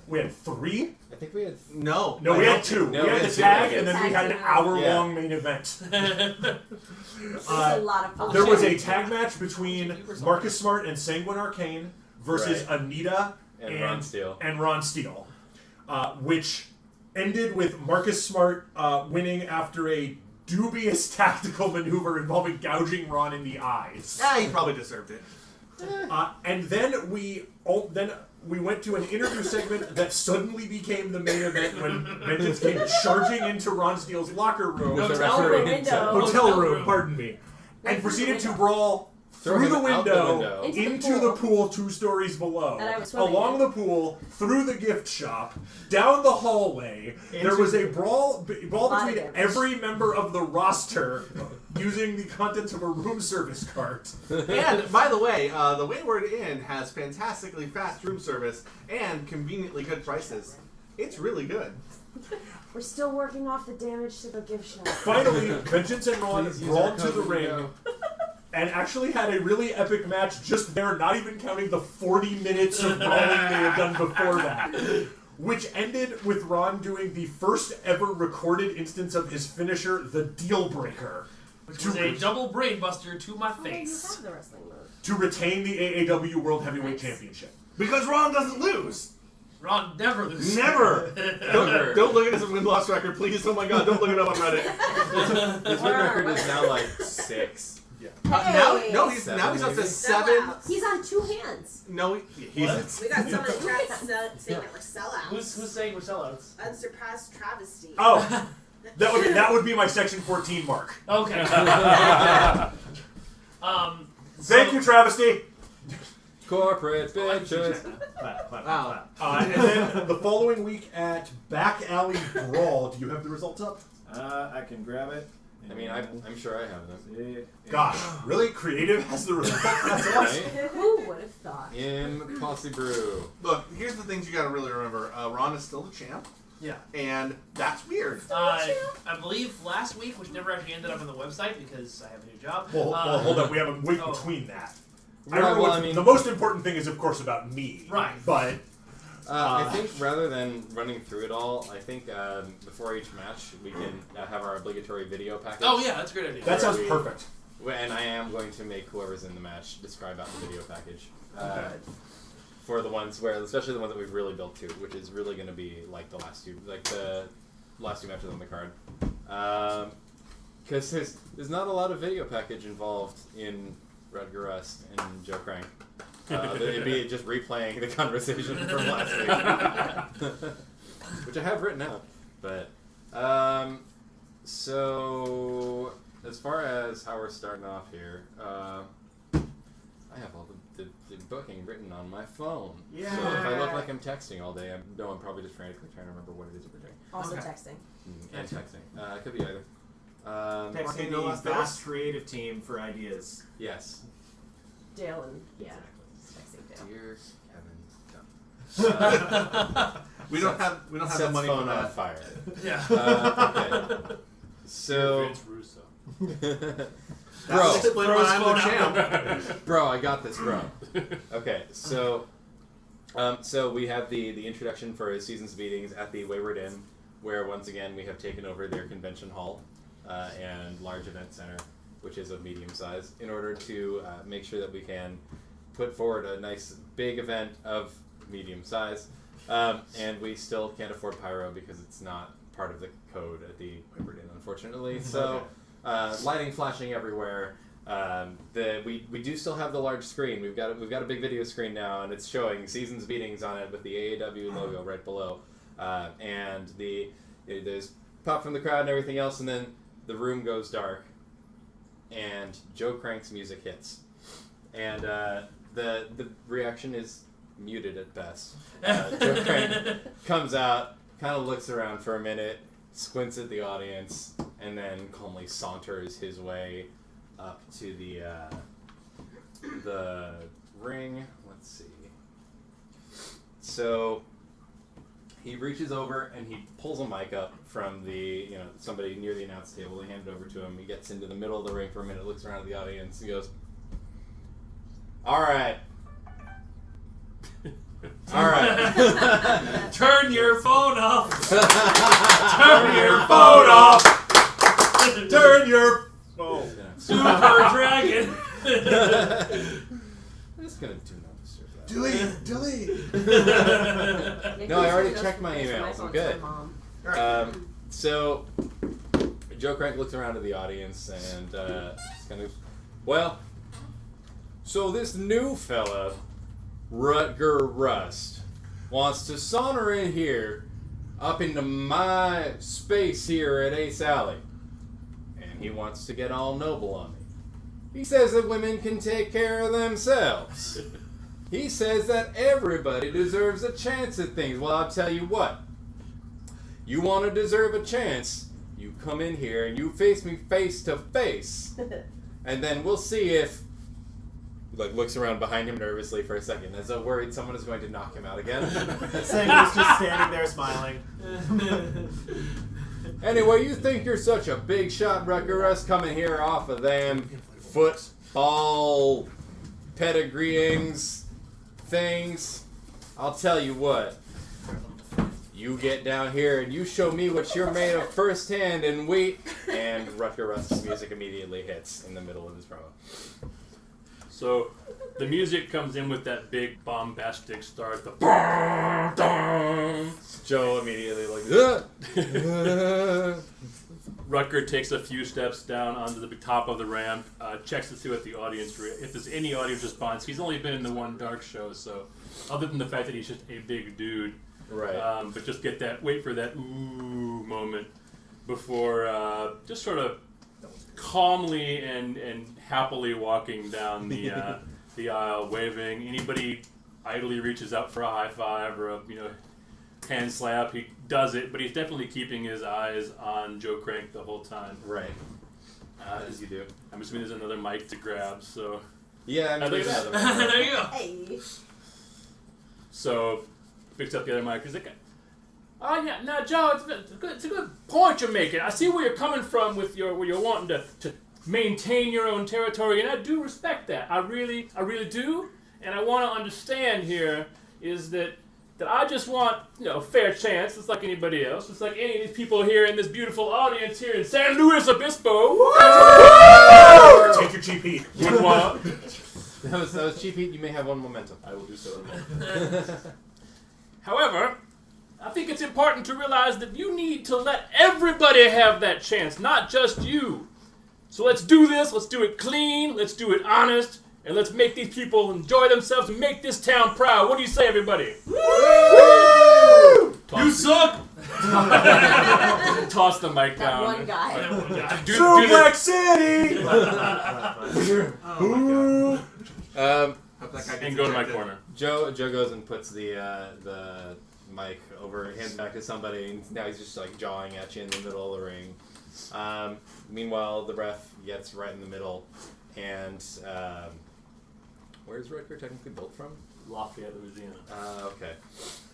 We had 3. I think we had... No, we had 2. No, we had the tag, and then we had an hour-long main event. This was a lot of fun. There was a tag match between Marcus Smart and Sanguine Arcane versus Anita and Ron Steele, which ended with Marcus Smart winning after a dubious tactical maneuver involving gouging Ron in the eyes. He probably deserved it. And then we went to an interview segment that suddenly became the main event when Vengeance came charging into Ron Steele's locker room. Hotel room, pardon me. And proceeded to brawl through the window, into the pool 2 stories below, along the pool, through the gift shop, down the hallway. There was a brawl between every member of the roster using the contents of a room service cart. And, by the way, the Wayward Inn has fantastically fast room service and conveniently good prices. It's really good. We're still working off the damage to the gift shop. Finally, Vengeance and Ron brawled to the ring and actually had a really epic match just there, not even counting the 40 minutes of brawling they had done before that. Which ended with Ron doing the first ever recorded instance of his finisher, the Deal Breaker. Which was a double brainbuster to my face. You have the wrestling move. To retain the AAW World Heavyweight Championship. Because Ron doesn't lose. Ron never loses. Never. Don't look at his win-loss record, please. Oh my God, don't look it up on Reddit. His win record is now like 6. Yeah. Now he's up to 7. He's on 2 hands. No, We he's. got someone in chat saying that we're sellouts. Who's saying we're sellouts? Unsurpassed travesty. Oh, that would be my Section 14 mark. Okay. Thank you, Travesty. Corporate bitches. And then the following week at Back Alley Brawl, do you have the results up? I can grab it. I mean, I'm sure I have them. Gosh, really? Creative has the results? That's awesome. Who would have thought? Impossible. Look, here's the things you got to really remember. Ron is still the champ. Yeah. And that's weird. I believe last week, which never actually ended up on the website because I have a new job. Well, hold on. We have a week between that. Right, the most important thing is, of course, about me. Right. But I think rather than running through it all, I think before each match we can have our obligatory video package. Oh yeah, that's a great idea. That sounds perfect. And I am going to make whoever's in the match describe out the video package. Okay. For the ones especially the ones that we've really built to, which is really going to be like the last 2 matches on the card. Because there's not a lot of video package involved in Rutger Rust and Joe Crank. It'd be just replaying the conversation from last week, which I have written out. But so as far as how we're starting off here, I have all the booking written on my phone. Yeah. So if I look like I'm texting all day, I'm probably just frantically trying to remember what it is that we're doing. Also texting. And texting. It could be either. Texting the vast creative team for ideas. Yes. Dale and texting Dale. Dear Kevin. We don't have the money phone for on that. fire. Yeah. Okay. So. Vince Russo. Bro, Explain why I'm the champ. Bro, I got this, bro. Okay, so we have the introduction for his season's meetings at the Wayward Inn, where once again we have taken over their convention hall and large event center, which is of medium size, in order to make sure that we can put forward a nice big event of medium size. And we still can't afford pyro because it's not part of the code at the Wayward Inn, unfortunately. So. Lighting flashing everywhere. We do still have the large screen. We've got a big video screen now, and it's showing seasons meetings on it with the AAW logo right below. And there's pop from the crowd and everything else, and then the room goes dark, and Joe Crank's music hits, and the reaction is muted at best. Joe Crank comes out, kind of looks around for a minute, squints at the audience, and then calmly saunters his way up to the ring. Let's see. So he reaches over and he pulls a mic up from somebody near the announce table. They hand it over to him. He gets into the middle of the ring for a minute, looks around at the audience, and goes, "All right." All right. Turn your phone off. Turn your phone off. Turn your phone. Super Dragon. I'm just gonna do not disturb that. Delete. No, I already checked my emails. I'm good. So, Joe Crank looks around at the audience and just kind of, well, so this new fella, Rutger Rust, wants to saunter in here up into my space here at Ace Alley. And he wants to get all noble on me. He says that women can take care of themselves. He says that everybody deserves a chance at things. Well, I'll tell you what. You want to deserve a chance, you come in here and you face me face to face. And then we'll see if... Like, looks around behind him nervously for a second, as though worried someone is going to knock him out again. Sanguine's just standing there smiling. Anyway, you think you're such a big shot, Rutger Rust, coming here off of them football pedigreeings things. I'll tell you what. You get down here and you show me what you're made of firsthand and wait. And Rutger Rust's music immediately hits in the middle of his promo. So the music comes in with that big bombastic start. The Joe immediately like, Rutger takes a few steps down onto the top of the ramp, checks to see what the audience, if there's any audience response. He's only been in the one dark show, so other than the fact that he's just a big dude, right? But just wait for that ooh moment before just sort of calmly and happily walking down the aisle, waving. Anybody idly reaches out for a high five or a hand slap, he does it, but he's definitely keeping his eyes on Joe Crank the whole time. Right. As you do. I'm assuming there's another mic to grab, so... Yeah, I mean, there's another mic. There you go. Hey. So, picks up the other mic. He's like, oh yeah, no, Joe, it's a good point you're making. I see where you're coming from with where you're wanting to maintain your own territory, and I do respect that. I really do. And I want to understand here is that I just want, a fair chance, just like anybody else, just like any of these people here in this beautiful audience here in San Luis Obispo. Take your GP. Would want. That was cheap heat. You may have one momentum. I will do so. However, I think it's important to realize that you need to let everybody have that chance, not just you. So let's do this. Let's do it clean. Let's do it honest. And let's make these people enjoy themselves and make this town proud. What do you say, everybody? Woo! You suck! Toss the mic That down. one guy. Black City! And go to my corner. Joe goes and puts the mic over, hands back to somebody, and now he's just like jawing at you in the middle of the ring. Meanwhile, the ref gets right in the middle, and where's Rutger technically built from? Lafayette, Louisiana. Okay.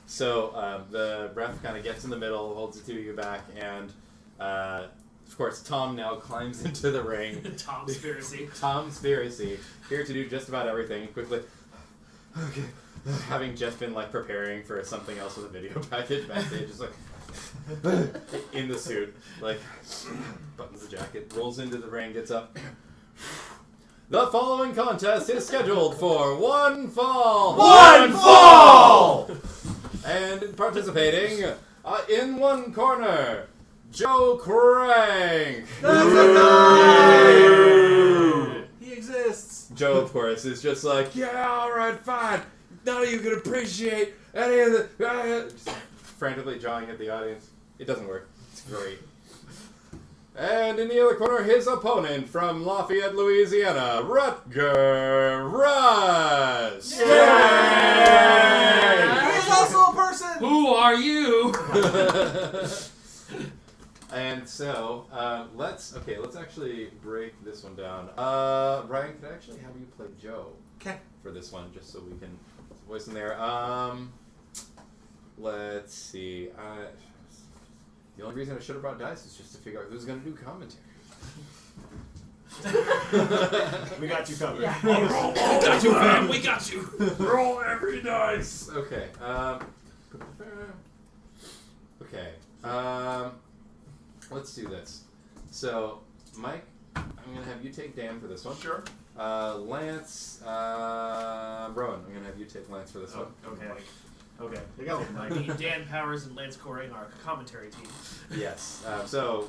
So the ref kind of gets in the middle, holds the two of you back, and of course Tom now climbs into the ring. Tom's Spiracy. Tom's Spiracy, here to do just about everything quickly. Okay. Having just been like preparing for something else with a video package backstage, just like in the suit, like buttons the jacket, rolls into the ring, gets up. The following contest is scheduled for one fall. One fall! And participating in one corner, Joe Crank. That's a guy! He exists. Joe, of course, is just like, yeah, all right, fine. None of you can appreciate any of the... just frantically jawing at the audience. It doesn't work. It's great. And in the other corner, his opponent from Lafayette, Louisiana, Rutger Rust. Yay! He's also a person! Who are you? And so, let's actually break this one down. Ryan, could I actually have you play Joe? Okay. For this one, just so we can voice in there. Let's see. The only reason I should have brought dice is just to figure out who's going to do commentary. We got you covered. Yeah. We got you, fam. We got you. Roll every dice. Okay. Okay. Let's do this. So, Mike, I'm gonna have you take Dan for this one. Sure. Lance, Rowan, I'm gonna have you take Lance for this one. Okay. Okay. There you go. I mean, Dan Powers and Lance Coring are a commentary team. Yes. Tom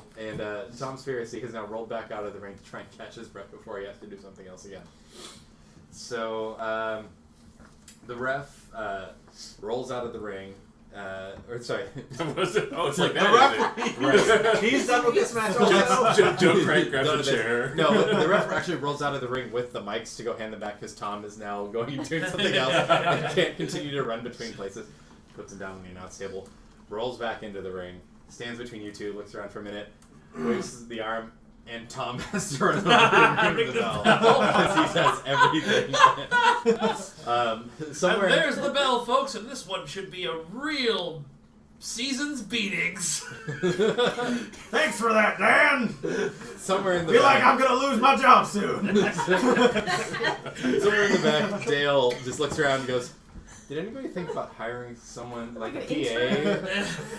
Spiracy has now rolled back out of the ring to try and catch his breath before he has to do something else again. So, the ref rolls out of the ring. It's like that. The referee, he's done with this match already. Joe Crank grabs a chair. No, the ref actually rolls out of the ring with the mics to go hand them back because Tom is now going and doing something else and can't continue to run between places. Puts him down on the announce table, rolls back into the ring, stands between you two, looks around for a minute, waves the arm, and Tom has to run over and ring the bell because he says everything. And there's the bell, folks, and this one should be a real season's beatings. Thanks for that, Dan. Somewhere in the Feel back, like I'm gonna lose my job soon. somewhere in the back, Dale just looks around and goes, "Did anybody think about hiring someone like a PA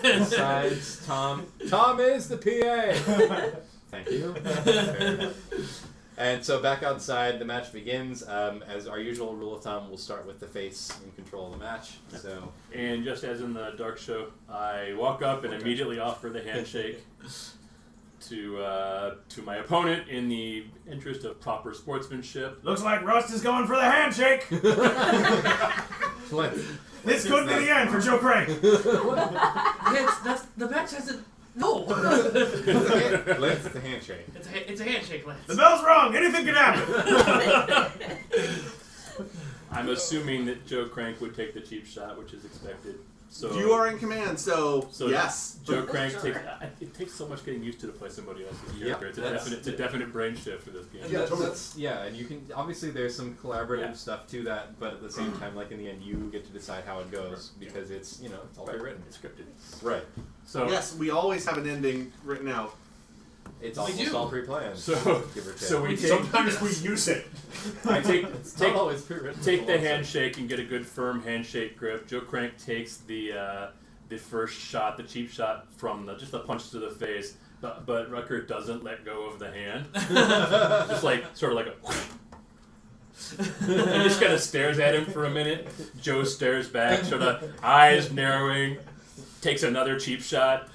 besides Tom? Tom is the PA." Thank you. And so back outside, the match begins. As our usual rule of thumb, we'll start with the face in control of the match. So, And just as in the Dark Show, I walk up and immediately offer the handshake to my opponent in the interest of proper sportsmanship. Looks like Rust is going for the handshake. This could be the end for Joe Crank. That's the match hasn't. No. Lance, the handshake. It's a handshake, Lance. The bell's rung. Anything can happen. I'm assuming that Joe Crank would take the cheap shot, which is expected. So You are in command, so yes. Joe Crank takes. It takes so much getting used to play somebody else's character. It's a definite brain shift for this game. And you can obviously there's some collaborative stuff to that, but at the same time, like in the end, you get to decide how it goes because it's it's all written, It's scripted. right? So Yes, we always have an ending written out. It's We almost do. all pre-planned. So give or take. so we take. Sometimes we use it. I take always pre-written. take the handshake and get a good firm handshake grip. Joe Crank takes the first shot, the cheap shot from just a punch to the face, but Rutger doesn't let go of the hand. Just like sort of like a. He just kind of stares at him for a minute. Joe stares back, sort of eyes narrowing. Takes another cheap shot.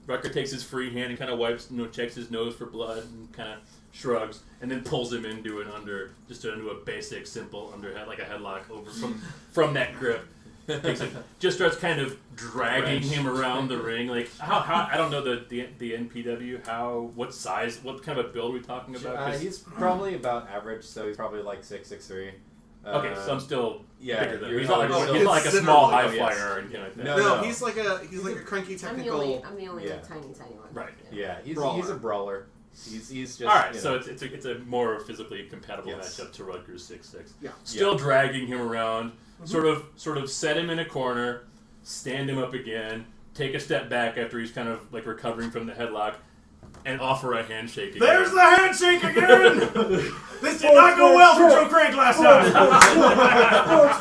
Rutger takes his free hand and kind of wipes, checks his nose for blood and kind of shrugs, and then pulls him into a basic, simple underhead, like a headlock over from that grip. Just starts kind of dragging him around the ring. Like how I don't know the NPW. What size? What kind of a build are we talking about? He's probably about average, so he's probably like 6'6". Okay, so I'm still bigger than him. He's you're not like a small high considerably, flyer or anything like that. No, he's like a cranky I'm technical. the only Yeah. tiny one. Right. Yeah, he's Brawler. a brawler. He's just All right, you so know. it's a more physically compatible Yes. matchup to Rutger's 6'6". Yeah. Still dragging him around, sort of set him in a corner, stand him up again, take a step back after he's kind of like recovering from the headlock, and offer a handshake again. There's the handshake again. This did not go well for Joe Crank last time.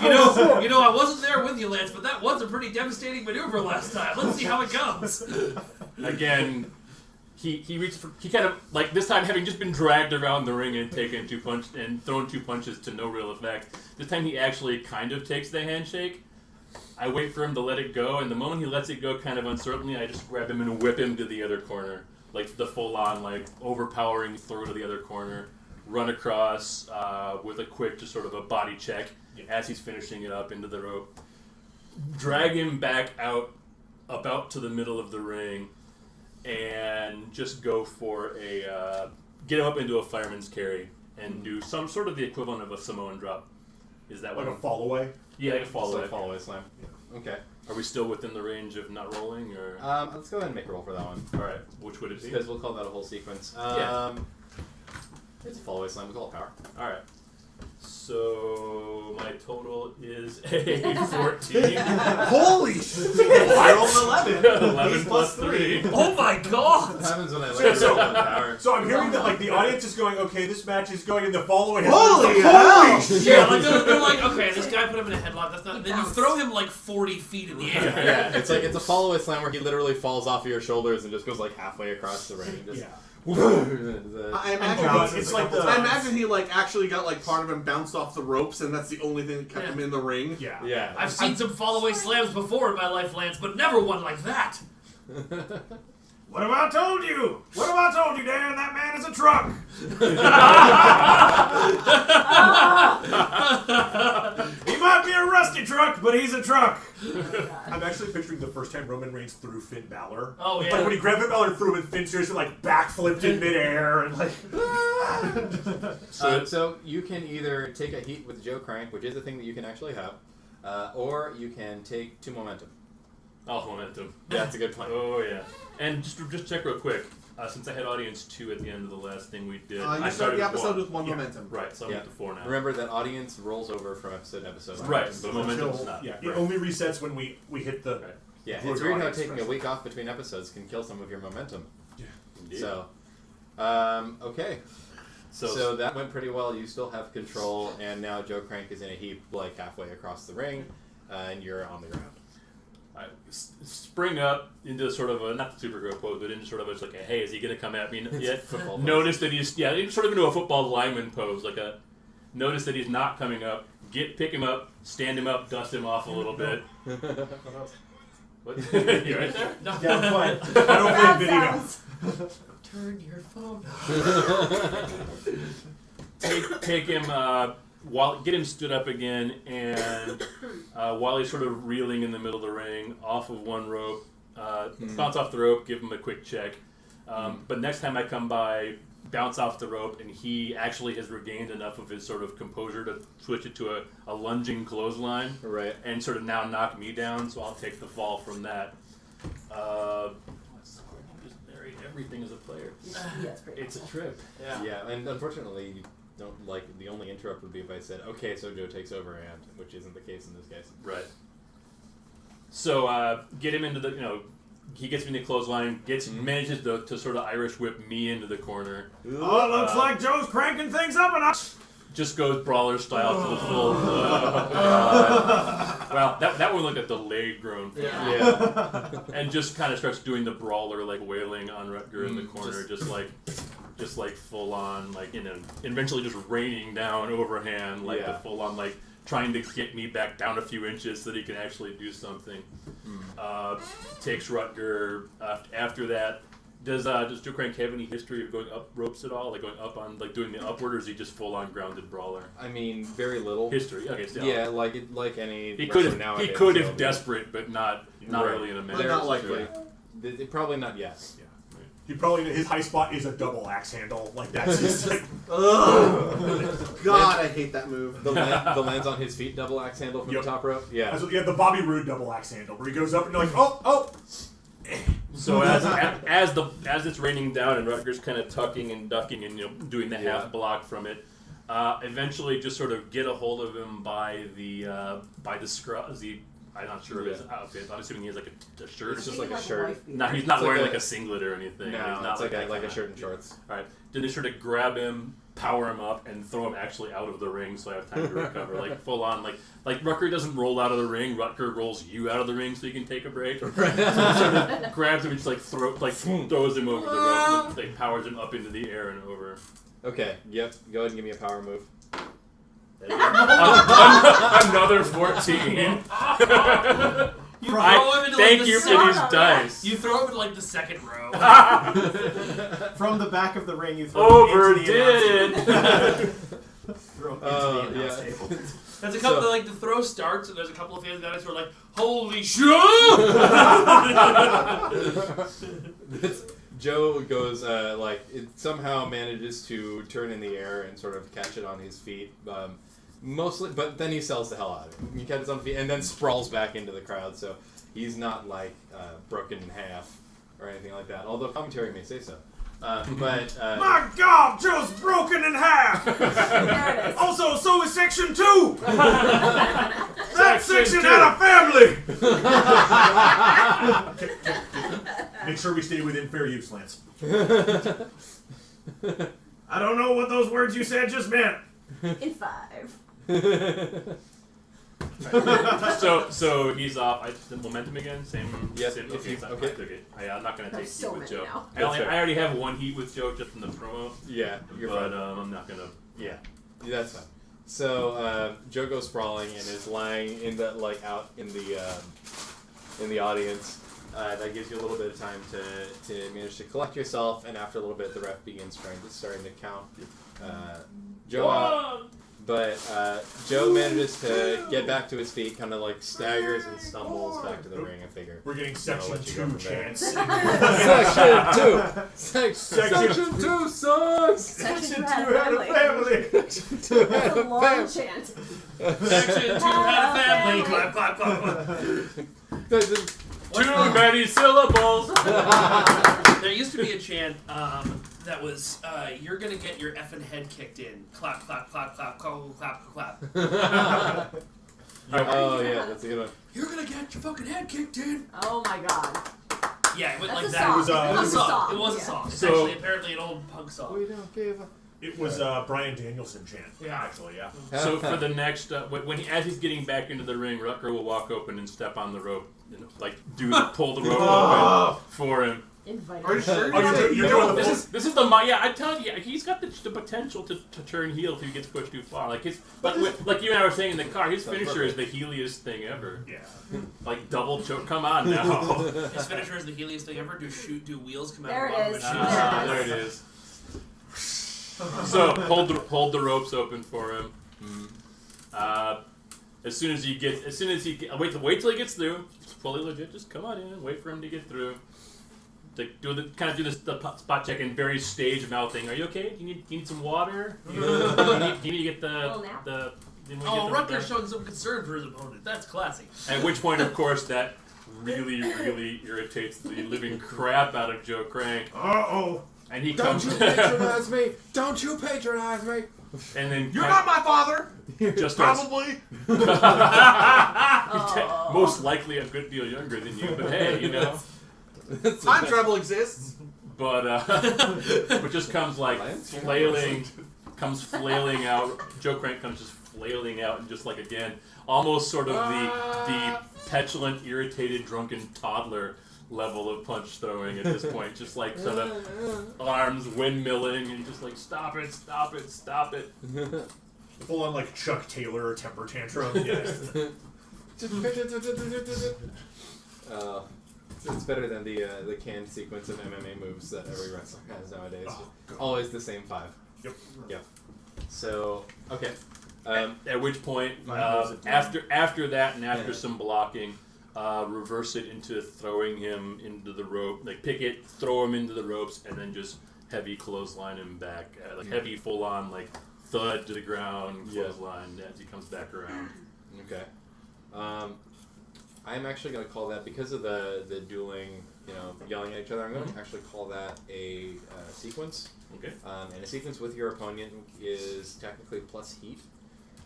You know, I wasn't there with you, Lance, but that was a pretty devastating maneuver last time. Let's see how it goes. Again, he reached for, he kind of like this time having just been dragged around the ring and taken thrown two punches to no real effect. This time he actually kind of takes the handshake. I wait for him to let it go, and the moment he lets it go, kind of uncertainly, I just grab him and whip him to the other corner, like the full-on like overpowering throw to the other corner. Run across with a quick, just sort of a body check as he's finishing it up into the rope. Drag him back out about to the middle of the ring, and just go for get him up into a fireman's carry and do some sort of the equivalent of a Samoan drop. Is that Like what? a fall away. Yeah, like a follow So follow away slam. Okay. Are we still within the range of not rolling, or? Let's go ahead and make a roll for that one. All right, which would it be? Because we'll call that a whole sequence. Yeah. It's a follow away slam. We call it power. All right. So my total is a 14. Holy shit! I rolled 11. 11 He's plus 3. Oh my god! What happens when I let So- go of power? So I'm hearing that like the audience is going, okay, this match is going in the following. Holy hell! shit! Yeah, like they're like, okay, this guy put him in a headlock. That's not. And then you throw him like 40 feet in the air. Yeah, it's like it's a follow-away slam where he literally falls off of your shoulders and just goes like halfway across the ring. Just, I imagine It's like I imagine he like actually got like part of him bounced off the ropes, and that's the only thing that kept him in the ring. Yeah. yeah. I've seen some fall-away slams before in my life, Lance, but never one like that. What have I told you? What have I told you, Dan? That man is a truck. He might be a rusty truck, but he's a truck. I'm actually picturing the first time Roman Reigns threw Finn Balor. Oh, yeah. Like when he grabbed Finn Balor and threw him, and Finn seriously like backflipped in midair and like. So you can either take a heat with Joe Crank, which is a thing that you can actually have, or you can take 2 momentum. Oh, momentum. That's a good plan. Oh yeah. And just check real quick. Since I had audience 2 at the end of the last thing we did, You I start the episode with with 1 momentum. Right, so I'm up to 4 now. Remember that audience rolls over from episode to episode. Right, but momentum's Until- not. Yeah, Right. it only resets when we hit the. Right. Yeah, Blue it's weird how audience taking a first. week off between episodes can kill some of your momentum. Yeah. Indeed. So, okay. So So that went pretty well. You still have control, and now Joe Crank is in a heap, like halfway across the ring, and you're on the ground. I spring up into sort of a, not the Supergirl quote, but into sort of a, like a, hey, is he going to come at me yet? Football Notice that he's, sort of into a football lineman pose, like a, notice that he's not coming up, pick him up, stand him up, dust him off a little bit. What? You right there? No. Yeah, I'm fine. I don't play video. Turn your phone off. Take him, get him stood up again, and while he's sort of reeling in the middle of the ring, off of one rope, bounce off the rope, give him a quick check. But next time I come by, bounce off the rope, and he actually has regained enough of his sort of composure to switch it to a lunging clothesline, Right. and sort of now knock me down, so I'll take the fall from that. Just marry everything as a player. It's a trip. Yeah, and unfortunately, you don't like the only interrupt would be if I said, okay, so Joe takes over, and which isn't the case in this case. Right. So get him into the, he gets me in the clothesline, manages to sort of Irish whip me into the corner. Oh, it looks like Joe's cranking things up a notch. Just goes brawler style to the full. Well, that one looked at the delayed groan. Yeah. And just kind of starts doing the brawler, like wailing on Rutger in the corner, just like full on, like, eventually just raining down overhand, like the full on, like trying to get me back down a few inches so that he can actually do something. Takes Rutger. After that, does Joe Crank have any history of going up ropes at all, like going up on, like doing the upward, or is he just full on grounded brawler? I mean, very little. History, okay, still. Yeah, like any. He could nowadays, if desperate, but not really in a match. But not likely. Probably not yet. He probably his high spot is a double axe handle. Like that's just like. Ugh. God, I hate that move. The lands on his feet double axe handle from the top rope. Yeah. Yeah, the Bobby Roode double axe handle where he goes up and you're like, oh. So as it's raining down and Rutger's kind of tucking and ducking and doing the half block from it, eventually just sort of get a hold of him by the scrub. I'm not sure of his outfit. I'm assuming he has like a shirt. It's just like a shirt. No, he's not It's wearing like like a singlet or anything. No, he's not it's like that a shirt and shorts. All right. Then they sort of grab him, power him up, and throw him actually out of the ring, so I have time to recover. Like full on, like Rutger doesn't roll out of the ring. Rutger rolls you out of the ring so you can take a break. So he sort of grabs him and just throws him over the rope, and like powers him up into the air and over. Okay. Yep. Go ahead and give me a power move. Another 14. You throw him into Thank like you the for these dice. You throw him in like the second row. From the back of the ring, you throw him into the announce Overdid. throw him into the announce table. There's a couple like the throw starts and there's a couple of fans guys who are like, holy shit! Joe goes it somehow manages to turn in the air and sort of catch it on his feet. Mostly, but then he sells the hell out of it. He catches on feet and then sprawls back into the crowd. So he's not like broken in half or anything like that. Although commentary may say so. My God, Joe's broken in half. There it is. Also, so is section 2. That section had a family. Make sure we stay within fair use, Lance. I don't know what those words you said just meant. In 5. So he's off. The momentum again, same. Yep, Same, if you- okay. okay. I'm not gonna take There's heat so with many Joe. now. I already have one heat with Joe just from the promo. Yeah, you're but fine. I'm not gonna. Yeah, that's fine. So Joe goes sprawling and is lying in the out in the audience. That gives you a little bit of time to manage to collect yourself, and after a little bit, the ref begins starting to count Joe out. But Joe manages to get back to his feet, kind of like staggers and stumbles back to the ring. I figure We're getting I'll section let you go 2 from there. chance. Section 2 sucks. Section 2 You had a family. That's a long chant. Section 2 had a family. Clap, clap, clap, clap. Too many syllables. There used to be a chant that was, you're gonna get your effing head kicked in. Clap, clap, clap, clap, clap, clap, clap. Oh yeah, that's a good one. You're gonna get your fucking head kicked in. Oh my God. Yeah, it went That's like a that. song. It was, It was a song. song. It was a Yeah. song. It's So- actually apparently an old punk song. We don't give a... It was Brian Danielson chant. Yeah. Actually, yeah. So for the next, as he's getting back into the ring, Rutger will walk open and step on the rope, pull the rope open for him. Invite Are you sure? Oh, you're doing the This is the I tell you, he's got the potential to turn heel if he gets pushed too far. Like like you and I were saying in the car, his finisher is the heeliest thing ever. Yeah. Like double choke. Come on now. His finisher is the heeliest thing ever. Do wheels come out There of it the bottom is. of his shoes? There it is. So hold the ropes open for him. As soon as he wait till he gets through. It's fully legit. Just come on in. Wait for him to get through. Do the spot check and very stage mouthing. Are you okay? Do you need some water? Do you need to get Little nap. Oh, Rutger's showing some concern for his opponent. That's classy. At which point, of course, that really, really irritates the living crap out of Joe Crank. Uh-oh. And he Don't comes you patronize me! Don't you patronize me! and then You're not my father. just starts Probably. most likely a good deal younger than you, but hey, you know. Time travel exists. But just comes flailing out. Joe Crank comes just flailing out, and just like again, almost sort of the petulant, irritated, drunken toddler level of punch throwing at this point. Just like sort of arms windmilling and just like stop it, stop it, stop it. Full on like Chuck Taylor temper tantrum. Yes. It's better than the canned sequence of MMA moves that every wrestler has nowadays. Oh, God. Always the same 5. Yep. Yeah. So okay. At which point, after that and after some blocking, reverse it into throwing him into the rope. Like pick it, throw him into the ropes, and then just heavy clothesline him back. Heavy full on like thud to the ground clothesline as he comes back around. Okay. I'm actually going to call that, because of the dueling, yelling at each other, I'm going to actually call that a sequence. Okay. And a sequence with your opponent is technically plus heat.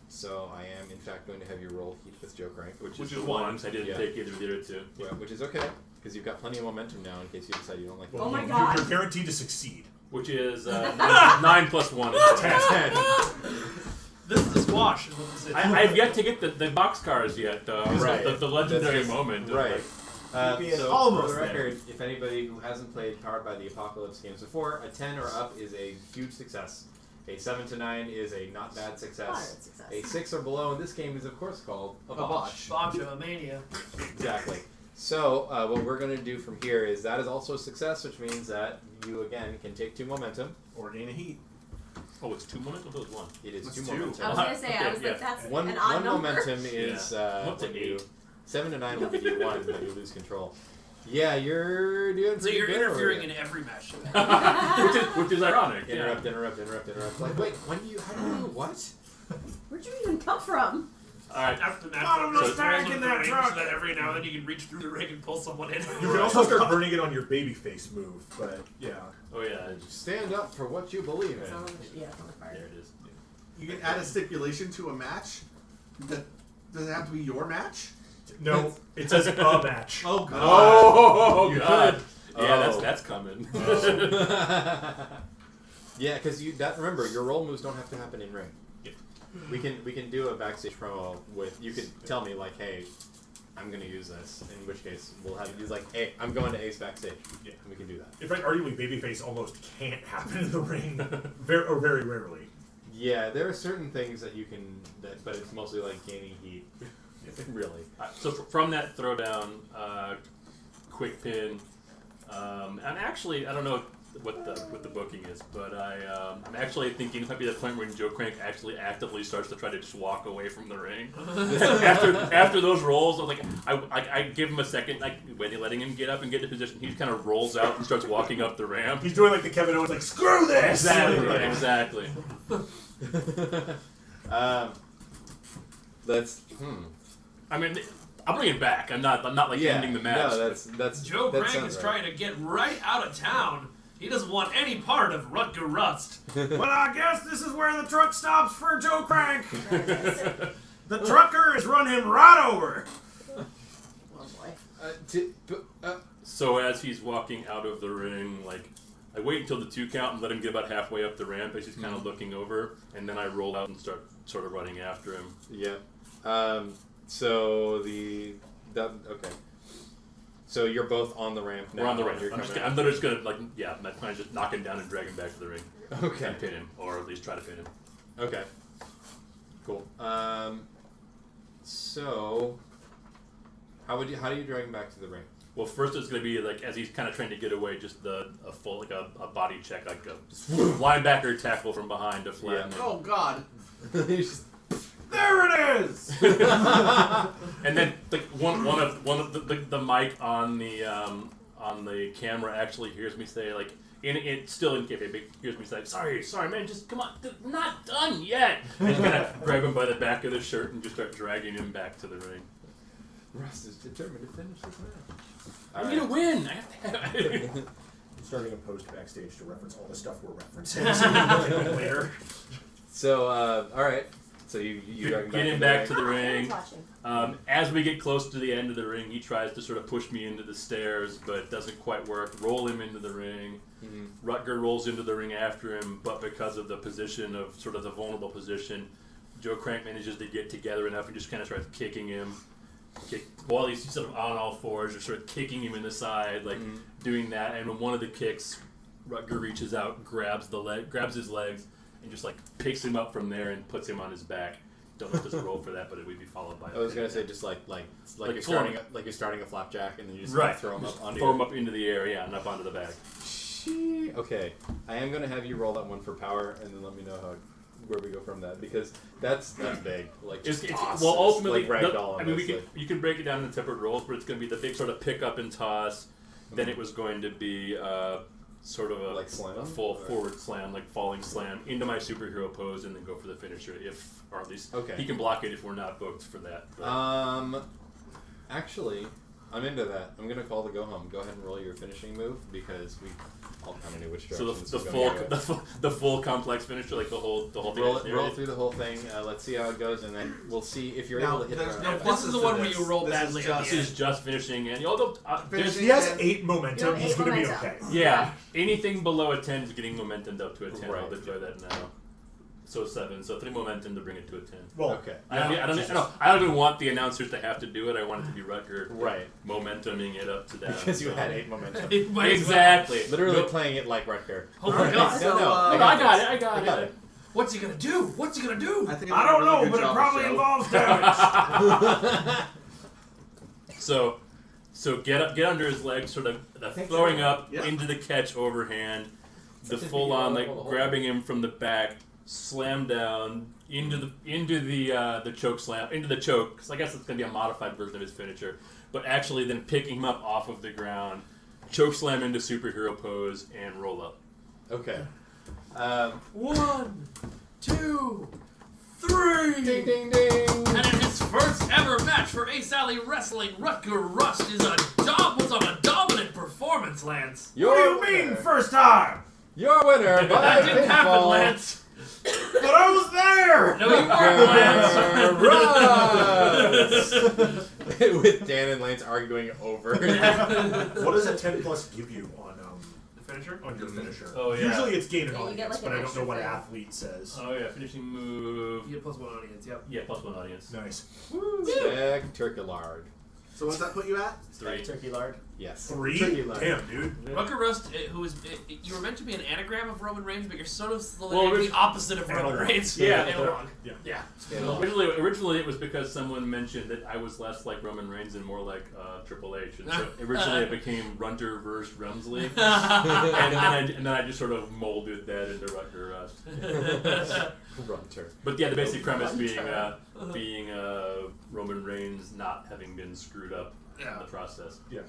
So I am, in fact, going to have you roll heat with Joe Crank. Which is 1, so I didn't take either of the other 2. Yeah, which is okay, because you've got plenty of momentum now in case you decide you don't like Oh my you- God. You're guaranteed to succeed. Which is 9 plus 1 is 10. This is a squash. Is what this is. I have yet to get the boxcars yet, though. Right. The legendary That's just- moment. of, Right. like, So almost for the there. record, if anybody who hasn't played Powered by the Apocalypse games before, a 10 or up is a huge success. A 7 to 9 is a not bad success. Moderate success. A 6 or below in this game is of course called a botch. Botcha mania. Exactly. So what we're going to do from here is that is also a success, which means that you again can take 2 momentum. Or gain a heat. oh, it's 2 momentum? It was 1. It is That's 2 two. momentum. I was gonna say, Okay, I was yeah. like, that's One an odd number. momentum is What's when an you 8? 7 to 9 will give you 1, but you lose control. Yeah, you're doing So pretty you're good over interfering here. in every match. which is ironic. Interrupt. Like, wait, how do you what? Where'd you even come from? Alright. After that, Bottomless so tank rolls in with that the ring truck. so that every now and then you can reach through the ring and pull someone in. You can also start burning it on your babyface move, but yeah. Oh yeah. Stand up for what you believe It's in. on, yeah, it's on the fire. There it is. You can add a stipulation to a match. Does it have to be your match? No, it says a match. Oh god. Oh You god. could. Yeah, Oh. that's coming. Yeah, because remember, your roll moves don't have to happen in ring. Yeah. We can do a backstage promo with, you could tell me like, hey, I'm gonna use this. In which case, we'll have you like, hey, I'm going to Ace backstage. Yeah. And we can do that. In fact, arguably, babyface almost can't happen in the ring, very rarely. Yeah, there are certain things that you can, but it's mostly like gaining heat. Really. So from that throwdown, quick pin, and actually I don't know what the booking is, but I'm actually thinking it might be the point when Joe Crank actually actively starts to try to just walk away from the ring. after those rolls, I give him a second, like letting him get up and get into position. He kind of rolls out and starts walking up the ramp. He's doing like the Kevin Owens, like, screw this! Exactly. Let's. I mean, I'm bringing it back. I'm not like ending the match. No, that's Joe that Crank sounds is right. trying to get right out of town. He doesn't want any part of Rutger Rust. Well, I guess this is where the truck stops for Joe Crank. The trucker has run him right over. Oh boy. So as he's walking out of the ring, like I wait until the 2 count and let him get about halfway up the ramp as he's kind of looking over, and then I roll out and start sort of running after him. Yeah. So okay. So you're both on the ramp now. We're on the ramp. You're I'm coming out. literally just gonna my plan is just knock him down and drag him back to the ring. Okay. And pin him, or at least try to pin him. Okay. Cool. So how do you drag him back to the ring? Well, first it's gonna be like as he's kind of trying to get away, just a full a body check, like a linebacker tackle from behind to flatten him. Oh god. There it is. And then like one of the mic on the camera actually hears me say like it's still in kayfabe, hears me say sorry man, just come on, we're not done yet. And just kind of grab him by the back of the shirt and just start dragging him back to the ring. Rust is determined to finish this match. I'm gonna win. I have to Starting a post backstage to reference all the stuff we're referencing later. So all right. So you drag him get him back to the I ring. was watching. As we get close to the end of the ring, he tries to sort of push me into the stairs, but it doesn't quite work. Roll him into the ring. Mm-hmm. Rutger rolls into the ring after him, but because of the position of sort of the vulnerable position, Joe Crank manages to get together enough and just kind of starts kicking him. While he's sort of on all fours, just sort of kicking him in the side, like doing that. And when one of the kicks, Rutger reaches out, grabs his legs, and just like picks him up from there and puts him on his back. Don't know if there's a roll for that, but it would be followed by. I was gonna say just like you're starting a flapjack and then you just right. throw him up onto throw him up into the air, and up onto the back. Okay, I am gonna have you roll that one for power, and then let me know where we go from that, because that's big. Like just toss well, this, ultimately, like ragdoll. I mean, you can break it down into separate rolls, but it's going to be the big sort of pick up and toss. Then it was going to be sort of a like slam? a full forward slam, like falling slam into my superhero pose, and then go for the finisher. Or at least he can block it if we're not booked for that. But. Actually, I'm into that. I'm gonna call the go home. Go ahead and roll your finishing move, because we all kind of knew which direction. So the full complex finisher, like the whole thing. Roll through the whole thing. Let's see how it goes, and then we'll see if you're able to hit there's the no ground. This is the one where you roll badly at This the is end. just finishing, and although He has 8 momentum. You have He's 8 going to be momentum. okay. yeah, anything below a 10 is getting momentum up to a 10. Right. I'll enjoy that now. So 7, so 3 momentum to bring it to a 10. Well, Okay. I don't even want the announcers to have to do it. I want it to be Rutger Right. momentuming it up to that. Because you had 8 momentum. It might as well. Exactly. Literally No- playing it like Rutger. Oh my god. So, I got it. What's he gonna do? What's he gonna do? I think I don't know, but it probably involves damage. So get under his legs, sort of throwing up Yeah. into the catch overhand, the full on like grabbing him from the back, slam down into the choke slam, into the choke. Because I guess it's gonna be a modified version of his finisher, but actually then picking him up off of the ground, choke slam into superhero pose and roll up. Okay. 1, 2, 3. Ding ding ding. And in his first ever match for Ace Alley Wrestling, Rutger Rust was on a dominant performance, Lance. What do you mean, first time? Your winner by That didn't happen, pinfall. Lance. But I was there! No, you weren't, Lance. Rust. With Dan and Lance arguing over. What does a 10 plus give you on The finisher? your finisher? Oh, yeah. Usually it's gain an Yeah, you get, audience, like, but an I don't know extra what frame. athlete says. Oh yeah, finishing move. You get +1 audience, yep. Yeah, +1 audience. Nice. Spectacular. So what's that put you at? 3. Turkey lard. Yes. 3? Turkey line. Damn, dude. Rutger Rust, who was you were meant to be an anagram of Roman Reigns, but you're sort of Well, the opposite of Roman analog. Reigns. Yeah. Analog. Yeah. Yeah. Originally, it was because someone mentioned that I was less like Roman Reigns and more like Triple H, and so originally it became Runter versus Rumsley, and then I just sort of molded that into Rutger Rust. Runter. But yeah, the basic premise being Roman Reigns not having been screwed up in the process. Yeah.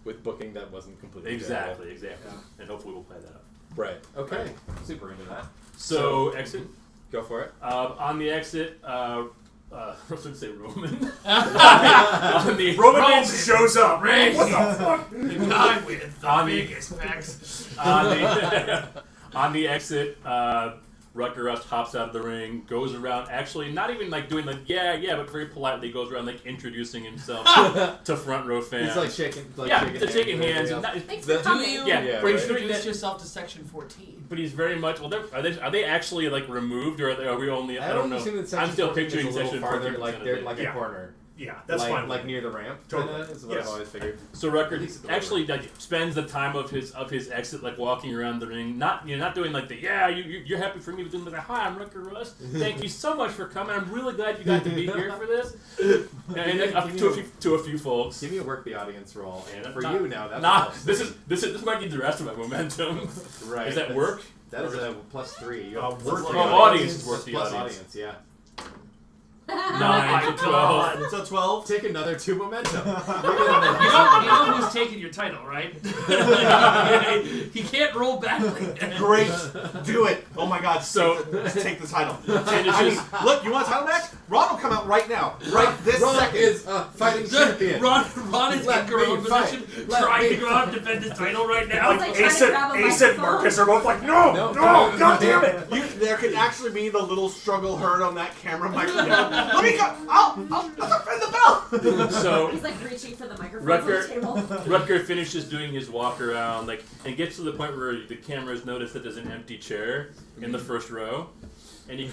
With booking that wasn't completely Exactly, Yeah. and hopefully we'll play that up. Right. Okay. Super into that. So exit. Go for it. On the exit, I was going to say Roman. On the Roman Reigns shows up. Reigns. What the fuck? The guy with the On the- biggest pecs. on the exit, Rutger Rust hops out of the ring, goes around, actually not even like doing like but very politely goes around like introducing himself to front row fans. He's like shaking, shaking hands. And not, Thanks The- for Do coming. you Yeah, but he's doing introduce that- yourself to Section 14? but he's very much. Well, are they actually like removed, or are we only? I don't know. assume that section I'm still 14 is picturing a little section farther, 14%. like they're like Yeah. a corner. Yeah, that's like, fine. Like near the ramp. Totally. Is what Yes. I've always figured. So At Rutger least actually like, spends the time of his exit like walking around the ring, not doing like the you're happy for me, but doing like hi, I'm Rutger Rust. Thank you so much for coming. I'm really glad you got to be here for this. And then up to a few folks. Give me a work the audience roll, and for Not- you now that's Nah, a plus this three. is might need the rest of my momentum. Right. Is that work? That is a +3. You have work plus the audience is work the plus audience. Yeah. 9 to 12. So 12. Take another 2 momentum. You know who's taking your title, right? He can't roll badly. Great. Do it. Oh my god. So- take the title. Finishes. Look, you want a title match? Ron will come out right now. Right this Ron second. is a fighting champion. Ron is Let in Gorilla me fight. position, Let trying me to go out and defend his title right now. It's like trying to grab a Ace and microphone. Marcus are both like, no, No, god damn it. There could actually be the little struggle heard on that camera microphone. Let me go. I'll defend the belt. So He's like reaching for the microphone Rutger- on the table. Rutger finishes doing his walk around, like, and gets to the point where the cameras notice that there's an empty chair in the first row, and he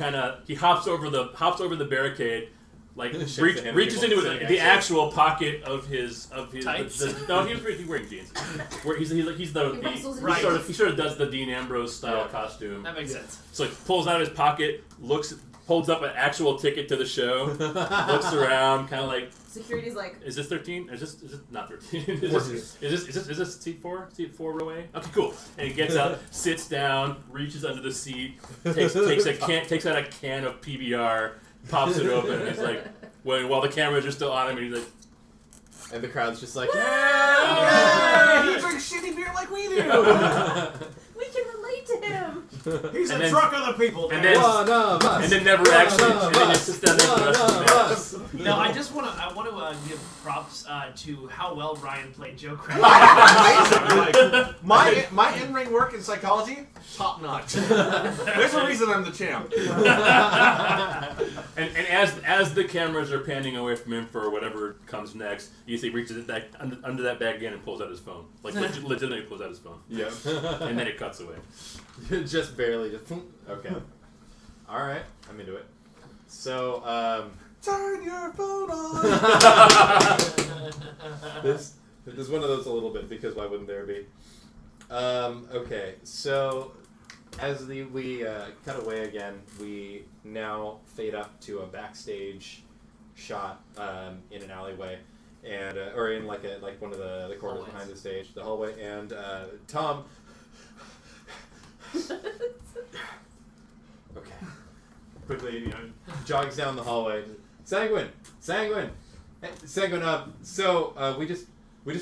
hops over the barricade, like Shakes the hand of reaches people into sitting the next to him. actual pocket of his Tights? no, he was wearing jeans. Where he's the wrestles in Right. he sort of does the Dean Ambrose style Yeah. costume. That makes sense. So he pulls out of his pocket, holds up an actual ticket to the show, looks around, kind of like. Security's like, Is this 13? Is this not 13? Is this seat 4? Seat 4 row A? Okay, cool. And he gets up, sits down, reaches under the seat, takes out a can of PBR, pops it open, and he's like, while the cameras are still on him, and he's like, And the crowd's just like, He drinks shitty beer like we do. we can relate to him. He's And a then- truck of the people. and Dan. then- one of us. and then never One actually, of and then he us. sits down there for the rest of the One match. of us. No, I want to give props to how well Ryan played Joe Craig. Amazing. Like, my in-ring work in psychology, top notch. There's a reason I'm the champ. And as the cameras are panning away from him for whatever comes next, you see he reaches it back under that bag again and pulls out his phone. Like legitimately pulls out his phone. Yeah. And then it cuts away. Just barely. Okay. All right. I'm into it. So, Turn your phone on. this is one of those a little bit because why wouldn't there be? Okay. So, as we cut away again, we now fade up to a backstage shot in an alleyway, and or in like one of the corners Hallways. behind the stage, the hallway, and Tom. Okay. Quickly, jogs down the hallway. Sanguine. Hey, Sanguine. So we just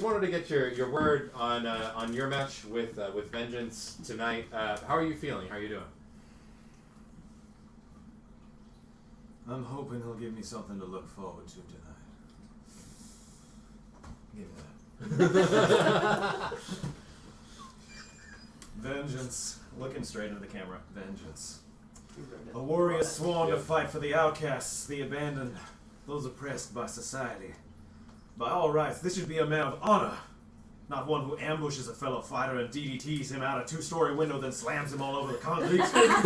wanted to get your word on your match with Vengeance tonight. How are you feeling? How are you doing? I'm hoping he'll give me something to look forward to tonight. Give me that. Vengeance. Looking straight into the camera. Vengeance. A warrior sworn to fight for the outcasts, the abandoned, those oppressed by society. By all rights, this should be a man of honor, not one who ambushes a fellow fighter and DDTs him out a 2-story window, then slams him all over the concrete. That's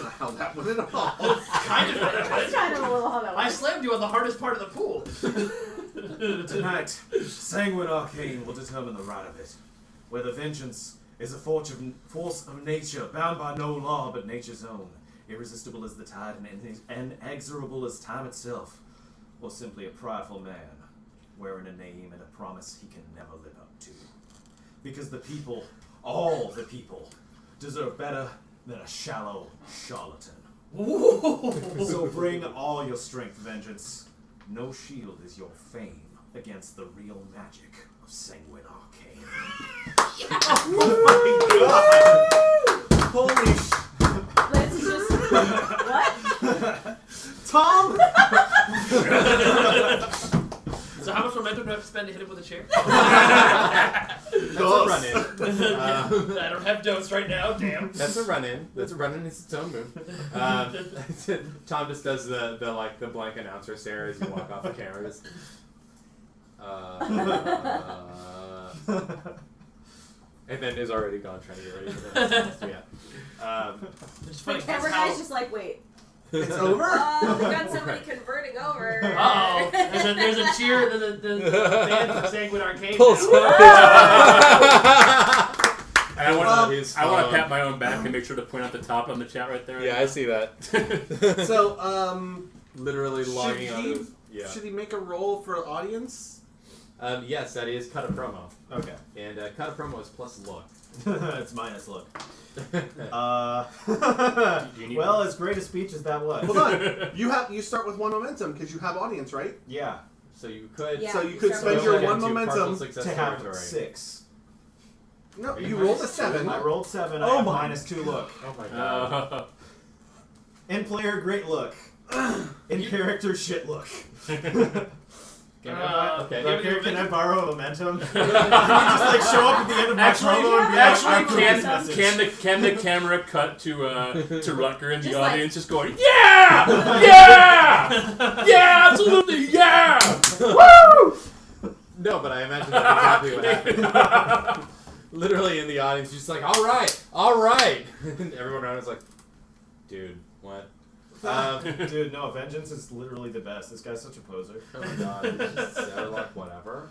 not how that went at all. Kind of. That's kind of a little how that I works. slammed you on the hardest part of the pool. Tonight, Sanguine Arcane will determine the right of it. Whether vengeance is a force of nature, bound by no law but nature's own, irresistible as the tide and inexorable as time itself, or simply a prideful man, wearing a name and a promise he can never live up to. Because the people, all the people, deserve better than a shallow charlatan. So bring all your strength, vengeance. No shield is your fame against the real magic of Sanguine Arcane. Oh my god! Holy Lance is just what? Tom! So how much momentum do I have to spend to hit him with a chair? That's a run-in. I don't have dose right now, damn. That's a run-in. That's a run-in. It's its own move. Tom just does the blank announcer stare as you walk off the cameras. And then is already gone trying to get ready for that. Yeah. It's The funny. camera how- guy's just like, wait. It's over? Oh, we got somebody converting over. Uh-oh. There's a cheer. There's a band from Sanguine Arcane. Pull now. And I want to pat my own back and make sure to point out the top on the chat right there. Yeah, I see that. So, Literally logging on to... Yeah. should he make a roll for audience? Yes, that is cut a promo. Okay. And cut a promo is plus look. It's minus look. Do you need Well, as great a speech as that was. Hold on. You start with 1 momentum because you have audience, right? Yeah. So you could... Yeah. So you could start spend with your go 1 into partial momentum. success To have territory. 6. No, you rolled a 7. I rolled 7. Oh I have my- minus 2 look. Oh my god. In player, great look. In character, shit look. Okay. Rutger, can I borrow a momentum? Can you just like show up at the end of my promo and be like, I approve this message? can the camera cut to Rutger in the Just like- audience just going, yeah, yeah, yeah, absolutely, yeah, woo! No, but I imagine that's exactly what happened. Literally in the audience, just like, all right. And everyone around is like, dude, what? Dude, no, Vengeance is literally the best. This guy's such a poser. Oh my god, it's just so like whatever.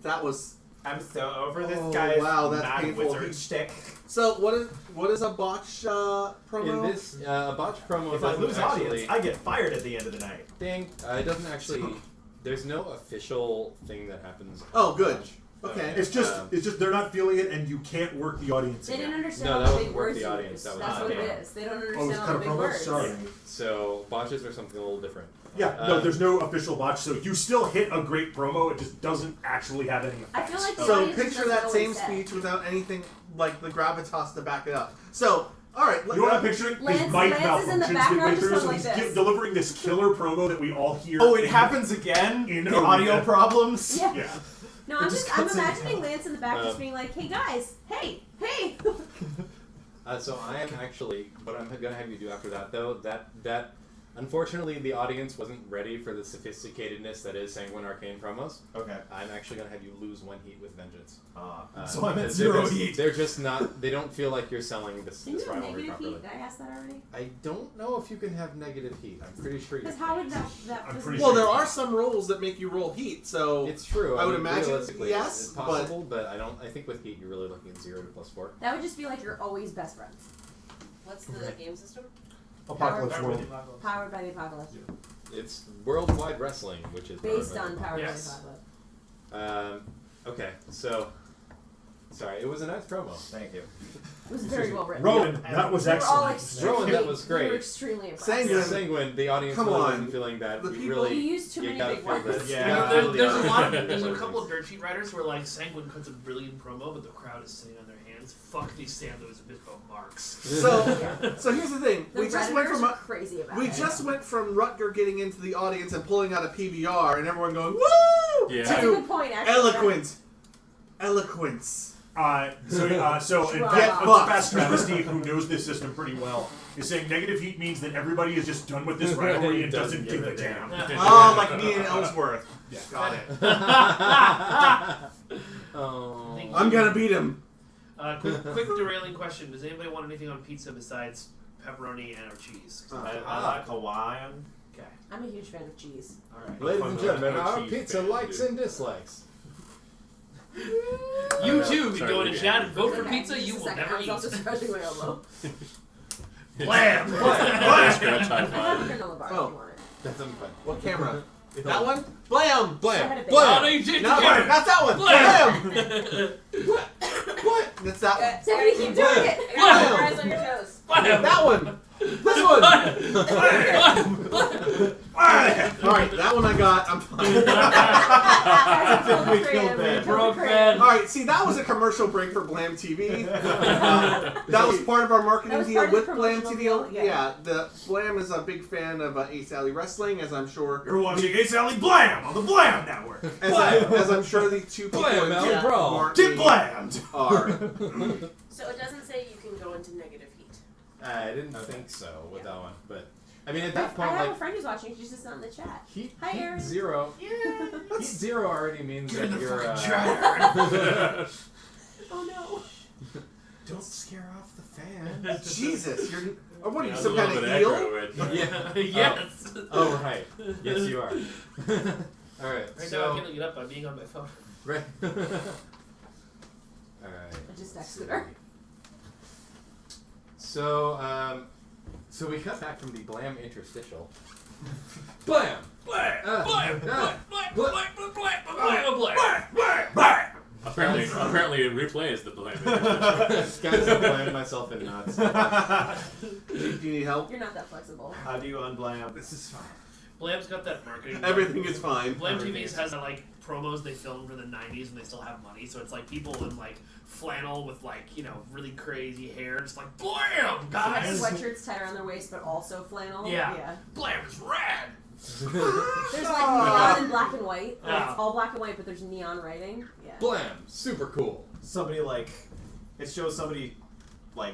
That was... I'm so over this Oh, guy's wow, that's mad painful. wizard shtick. So, what is a botch promo? In this botch promo, If I doesn't lose actually, audience, I get fired at the end of the night. ding, it doesn't actually. There's no official thing that happens. Oh, good. Botch. Okay. It's just they're not feeling it, and you can't work the audience They again. didn't understand No, all that the wasn't big work words the you audience, use. that was That's not what it me. is. They don't Oh, understand it's all kind the of big promo. words. Sorry. So botches are something a little different. Yeah, no, there's no official botch, so you still hit a great promo. It just doesn't actually have any effect. I feel like the So audience picture doesn't that know same what he said. speech without anything like the gravitas to back it up. So, all right. You know what I'm picturing? Lance- His mic Lance is in the malfunctions background midway just through, going so like he's this. delivering this killer promo that we all hear. Oh, it happens again? In The arena. audio problems? Yeah. Yeah. No, It I'm just just I'm cuts in. imagining Lance in the back just being like, hey guys, hey. So I am actually, what I'm going to have you do after that, though, that unfortunately the audience wasn't ready for the sophisticatedness that is Sanguine Arcane promos. Okay. I'm actually going to have you lose 1 heat with Vengeance. So I'm at because 0 they're just, heat. They're just not, they don't feel like you're selling this Can you have rivalry negative properly. heat? Did I ask that already? I don't know if you can have negative heat. I'm pretty sure you Because can. how would that I'm doesn't- pretty Well, sure. there are some rolls that make you roll heat, so It's true. I would mean, imagine realistically, yes, it's possible, but I think with heat you're really looking at 0 to +4. That would just be like you're always best friends. What's the game system? Apocalypse Powered World. Powered by the apocalypse. It's worldwide wrestling, which is Based on Powered Yes. by the apocalypse. Okay, so sorry, it was a nice promo. Thank you. It was very well written. Rowan, that was We were all excellent. Rowan, that was We were great. extremely impressed. Sanguine. Sanguine, the audience Come really on. wasn't feeling that. The We people- really, You used too you many gotta big feel words. that. Yeah. There's a lot. There's a Other couple things. of dirt sheet writers where like Sanguine cuts a brilliant promo, but the crowd is sitting on their hands as fuck these sandals a bit about marks. So here's the thing. The We just went Redditors from are crazy about we it. just went from Rutger getting into the audience and pulling out a PBR and everyone going woo Yeah. That's a to good point, actually. eloquence. So in Drama. fact, Fuck. our past travesty, who knows this system pretty well, is saying negative heat means that everybody is just done with this rivalry and doesn't give a damn. Oh, like me and Ellsworth. Yeah. Got it. Oh. I'm gonna beat him. Quick derailing question: does anybody want anything on pizza besides pepperoni and or cheese? I like Hawaiian. Okay. I'm a huge fan of cheese. All right. Ladies and gentlemen, I'm a our cheese pizza fan, likes dude. and dislikes. You too can Sorry, go in the yeah. chat and vote for Okay, pizza. just You a will second, never I was also eat. scratching my elbow. Blam! Scratch high I have five. granola bar Oh. if you want it. That's fun. What camera? That one? Blam! I Blam! had a big Oh, no, Blam! you did. No, not that one. Blam! What? That's that one. Stephanie, keep doing it! Keep your eyes on your toes. Blam! That one. This one. Alright, that one I got. I'm fine. We killed that. Broke man. Alright, see, that was a commercial break for Blam TV. That was part of our That marketing was deal part of the with Blam promotional TV. deal, yeah. The Blam is a big fan of Ace Alley Wrestling, as I'm sure. You're watching Ace Alley Blam on the Blam Network. As I'm sure the two people Blam, in Alley chat Brawl. aren't Get me blammed! are. So it doesn't say you can go into negative heat. I didn't think so with that one, but I mean at I that point, have a like friend who's watching. She's just not in the chat. heat Hi, Aaron. zero. Heat zero already means You're in that the you're. fucking dryer. Oh no. Don't scare off the fan. Jesus, you're. Or what are you, Yeah, some a little kind of bit eel? aggro, Yeah. Yes. Oh right. Yes, you are. All right. Right now I So. can't look it up by being on my phone. Right. All right. I just texted her. So, so we cut back from the Blam interstitial. Blam! Blam! Uh, Blam! uh, Blam! blam. Blam! Blam! Blam! Blam! Blam! Apparently it replays the blame. Guys, I'm blaming myself in knots. Do you need help? You're not that flexible. How do you unblam? This is fine. Blam's got that marketing. Everything is fine. Blam TV's has like promos they filmed for the '90s when they still have money, so it's like people in like flannel with like really crazy hair, just like Blam, Like guys. sweatshirts tied around their waist, but also flannel. Yeah. Blam is rad. There's like neon and black and white. Like, Yeah. it's all black and white, but there's neon writing. Yeah. Blam! Super cool. Somebody it shows somebody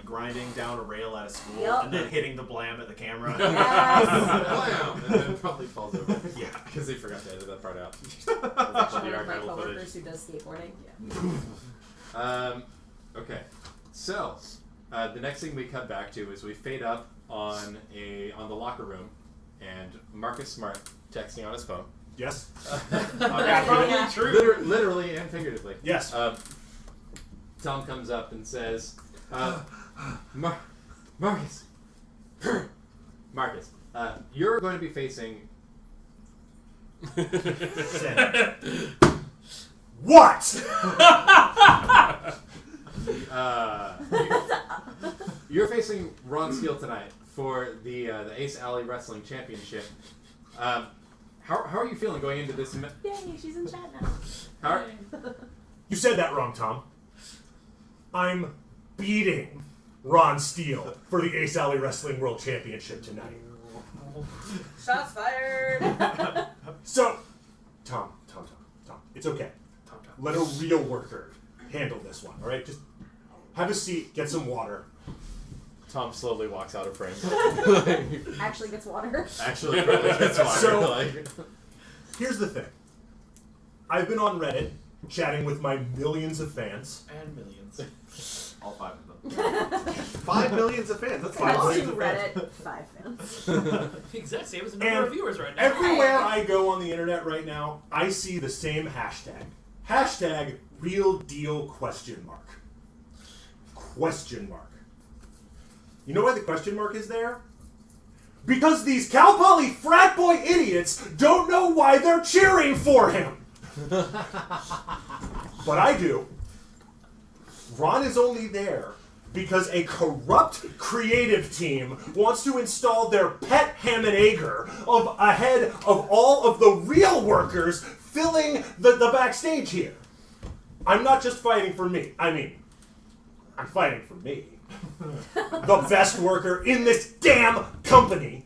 grinding down a rail at a school Yep. and then hitting the blam at the camera. Yes. Blam! And then probably falls over. Yeah. Because they forgot to edit that part out. One the of my archival coworkers footage. who does skateboarding. Yeah. Okay. So, the next thing we cut back to is we fade up on the locker room, and Marcus Smart texting on his phone. Yes? Yeah. Literally and figuratively. Yes. Tom comes up and says, Marcus, you're going to be facing. What? You're facing Ron Steele tonight for the Ace Alley Wrestling Championship. How are you feeling going into this? Yay, she's in chat now. How You said that wrong, Tom. I'm beating Ron Steele for the Ace Alley Wrestling World Championship tonight. Shots fired. So, Tom, it's okay. Let a real worker handle this one, all right? Just have a seat, get some water. Tom slowly walks out of frame. Actually gets water. Actually, really gets water. So- Here's the thing. I've been on Reddit chatting with my millions of fans. And millions. All 5 of them. 5 millions of fans. That's That's fine. to Reddit. 5 fans. The exact same as the number And of viewers right now. everywhere I go on the internet right now, I see the same hashtag. Hashtag real deal question mark. Question mark. You know why the question mark is there? Because these Cal Poly frat boy idiots don't know why they're cheering for him. But I do. Ron is only there because a corrupt creative team wants to install their pet ham and egger ahead of all of the real workers filling the backstage here. I'm not just fighting for me. I mean, I'm fighting for me. The best worker in this damn company.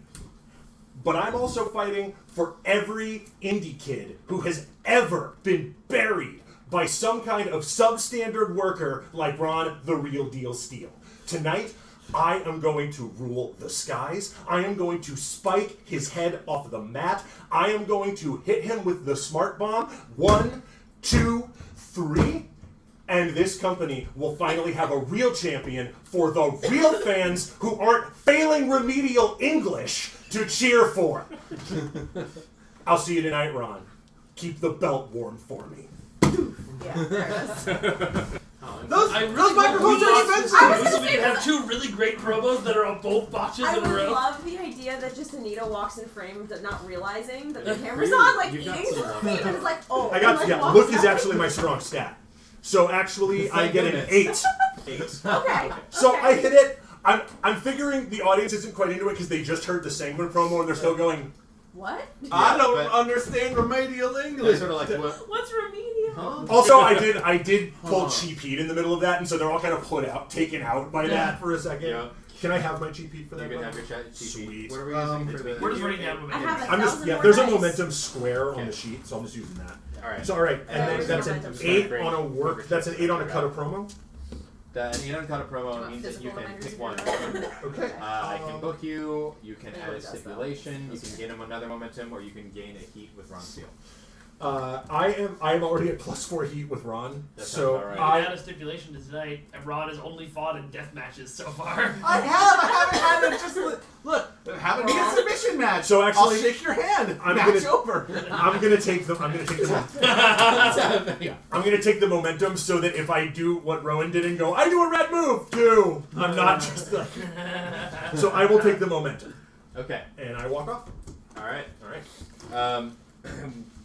But I'm also fighting for every indie kid who has ever been buried by some kind of substandard worker like Ron the Real Deal Steele. Tonight, I am going to rule the skies. I am going to spike his head off the mat. I am going to hit him with the smart bomb. 1, 2, 3. And this company will finally have a real champion for the real fans who aren't failing remedial English to cheer for. I'll see you tonight, Ron. Keep the belt warm for me. Yeah, there it is. Those I really those microphones are expensive. I was So gonna we say, can have 2 really great promos that are on both botches I in a would row. love the idea that just Anita walks in frame, not realizing that the camera's Really? on, like You've got eating some some meat, and it's like, oh. I got and, like, yeah. walks Look is out. actually my strong stat. So actually, I Thank get goodness. an 8. Okay. So okay. I hit it. I'm figuring the audience isn't quite into it because they just heard the Sanguine promo and they're still going. What? I don't but- understand remedial They're English. sort of like, what? What's remedial? Huh? Also, I did pull cheap heat in the middle of that, and so they're all kind of taken out by that for a second. Yeah. Can I have my cheap heat for You that? can one? have your chat GP. Sweet. What are we using for the... We're just writing down I momentum. have a I'm just thousand yeah. more There's a dice. momentum square on Okay. the sheet, so I'm just using that. Alright. So all right, and then There's that's an momentum. 8 on a work. That's an 8 on a cut a promo. An 8 on cut a Do you promo want means that you physical can reminders pick if one. you're Okay. I can book you, you can It add really a does, though. stipulation, you can gain him another momentum, or you can gain a heat with Ron Steele. I am already at +4 heat with Ron, That sounds so about right. We can add a stipulation to tonight, and Ron has only fought in death matches so far. I haven't had it. Just look. Haven't been a submission match. So actually- I'll shake your hand. I'm match gonna- over. I'm gonna take the I'm gonna take the momentum so that if I do what Rowan did and go, I do a red move too. I'm not just like. So I will take the momentum Okay. and I walk off. Alright. All right.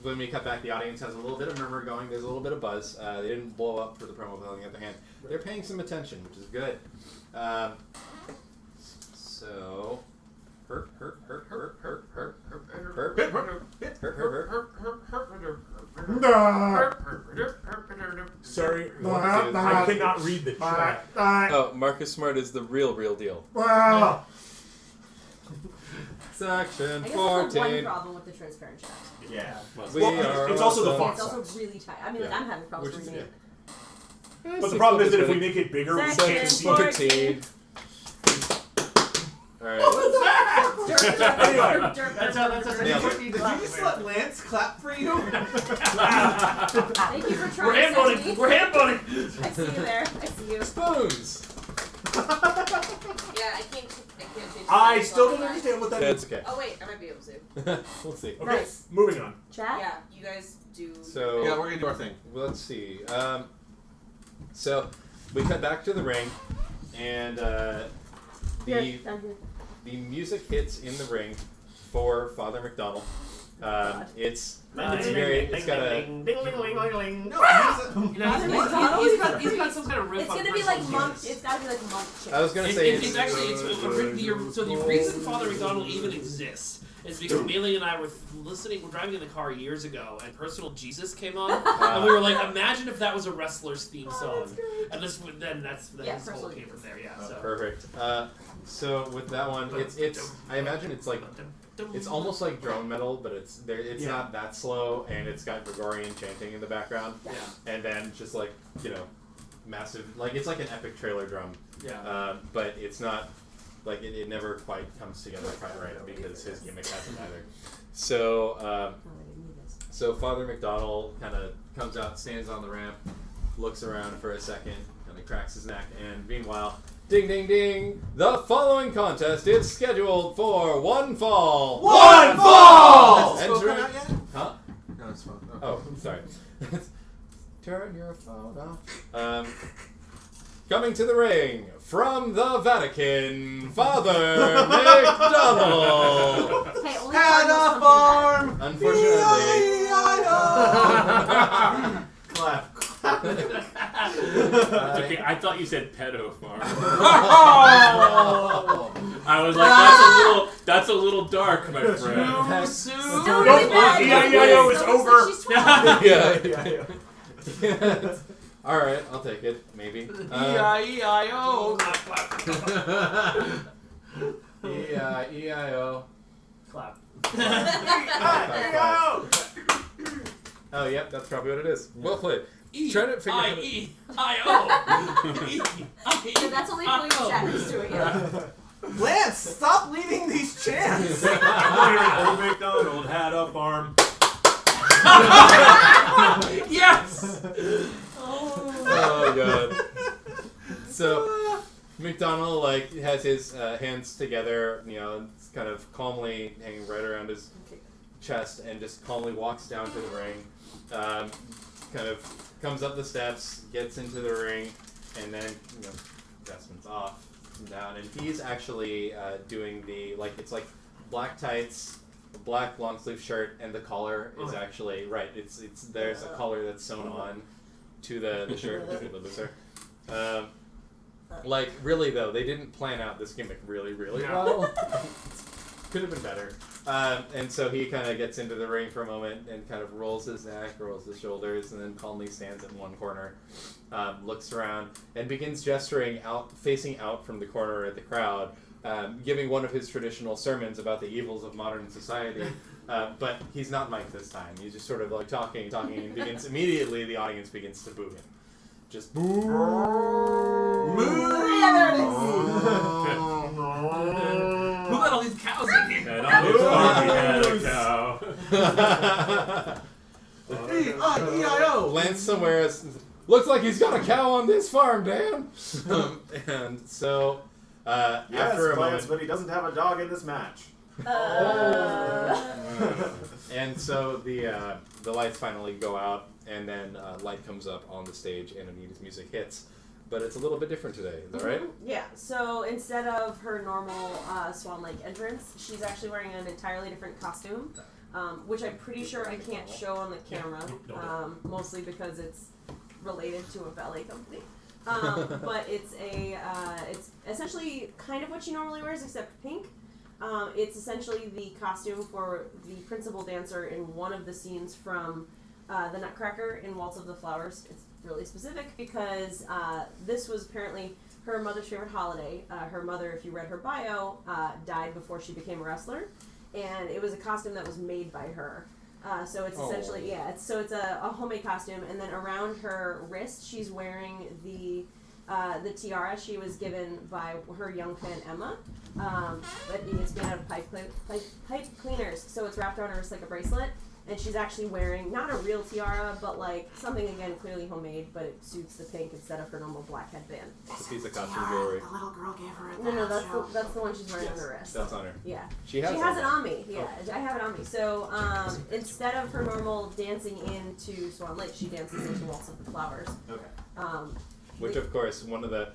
When we cut back, the audience has a little bit of murmur going. There's a little bit of buzz. They didn't blow up for the promo, but on the other hand, they're paying some attention, which is good. So, Sorry, I cannot read the chat. Oh, Marcus Smart is the real deal. Section I guess that's the one 14. problem with the transparent chat. Yeah. We Well, are it's also the awesome. font It's also size. really tight. I mean, like, Yeah. I'm having problems Which is- reading it. But the problem is that if we make it bigger, we can't Section see. 14. Alright. Anyway. That's how Nailed it. Did you just let Lance clap for you? Thank you for We're trying. hand voting. Sesame. We're hand voting. I see you there. I see you. Spoons! Yeah, I can't change I the still name. don't understand what that That's is. Okay. Oh wait, I might be able to. We'll see. Okay, Nice. moving on. Chat? Yeah, you guys do. So, Yeah, we're gonna do our thing. let's see. So, we cut back to the ring, and Here, the down here. the music hits in the ring for Father McDonnell. It's very. It's got a. No, You know, he's got some kind of riff It's on gonna be like personal monk. Jesus. It's gotta be like monk shit. I was gonna It's say actually so the reason Father McDonnell even exists is because Bailey and I were driving in the car years ago, and Personal Jesus came on, and we were like, imagine if that was a wrestler's theme song, that's great. and this that's Yeah, his whole Personal came from Jesus. there, yeah. So. perfect. So with that one, it's. I imagine it's like. It's almost like drone metal, but it's not that slow, and it's got Gregorian chanting in the background, Yeah. and then just like massive, like it's like an epic trailer drum, Yeah. but it's not like it never quite comes together quite right because his gimmick hasn't either. So Oh, I didn't need this. so Father McDonnell kind of comes out, stands on the ramp, looks around for a second, kind of cracks his neck, and meanwhile. Ding, ding, ding! The following contest is scheduled for one fall. One fall! Has Has Entering- come out yet? Huh? No, it's fine. Oh, sorry. Turn your phone off. Coming to the ring from the Vatican, Father McDonnell. Hey, only Had Cardinals a come farm. Unfortunately, Clap. It's okay. I thought you said pedo farm. Oh! I was like, that's a little dark, my friend. Too soon. Still Nope, really bad. yeah, it's Still over. looks like she's 12. yeah. All right, I'll take it. Maybe. E-I-E-I-O. E-I-E-I-O. Clap. E-I-E-I-O. Oh, yep, that's probably what it is. Well played. Try to figure out how to- E-I-E-I-O. So that's only Felicia Shatner's doing it. Lance, stop leading these chants. Old McDonald had a farm. Yes! Oh god. So McDonnell has his hands together, it's kind of calmly hanging right around his chest, and just calmly walks down to the ring. Kind of comes up the steps, gets into the ring, and then vestments off and down. And he's actually doing it's like black tights, a black long sleeve shirt, and the collar is actually right. It's there's a collar that's sewn on to the shirt. Really though, they didn't plan out this gimmick really well. Could have been better. And so he kind of gets into the ring for a moment and kind of rolls his neck, rolls his shoulders, and then calmly stands in one corner, looks around, and begins gesturing out, facing out from the corner at the crowd, giving one of his traditional sermons about the evils of modern society. But he's not mic'd this time. He's just sort of talking, and begins immediately. The audience begins to boo him. Just boo. Yeah, there it is. Who let all these cows in here? And on his farm he had a cow. E-I-E-I-O. Lance somewhere looks like he's got a cow on this farm, Dan. And so Yes, after a Lance, moment, but he doesn't have a dog in this match. and so the lights finally go out, and then light comes up on the stage, and Anita's music hits. But it's a little bit different today. Is that right? Yeah, so instead of her normal Swan Lake entrance, she's actually wearing an entirely different costume, which I'm pretty sure I can't show on the camera, mostly because it's related to a ballet company. But it's essentially kind of what she normally wears, except pink. It's essentially the costume for the principal dancer in one of the scenes from the Nutcracker in Waltz of the Flowers. It's really specific because this was apparently her mother's favorite holiday. Her mother, if you read her bio, died before she became a wrestler, and it was a costume that was made by her. So it's essentially it's a homemade costume, and then around her wrist she's wearing the tiara she was given by her young fan Emma, but it's made out of pipe cleaners. So it's wrapped around her wrist like a bracelet. And she's actually wearing not a real tiara, but something again clearly homemade, but it suits the pink instead of her normal black headband. It's a piece of costume jewelry. The little girl gave her a No, that's the one she's wearing on her wrist. That's on her. Yeah, She has it on me. Yeah, I have it on me. So instead of her normal dancing into Swan Lake, she dances into Waltz of the Flowers. Okay. Which of course one of the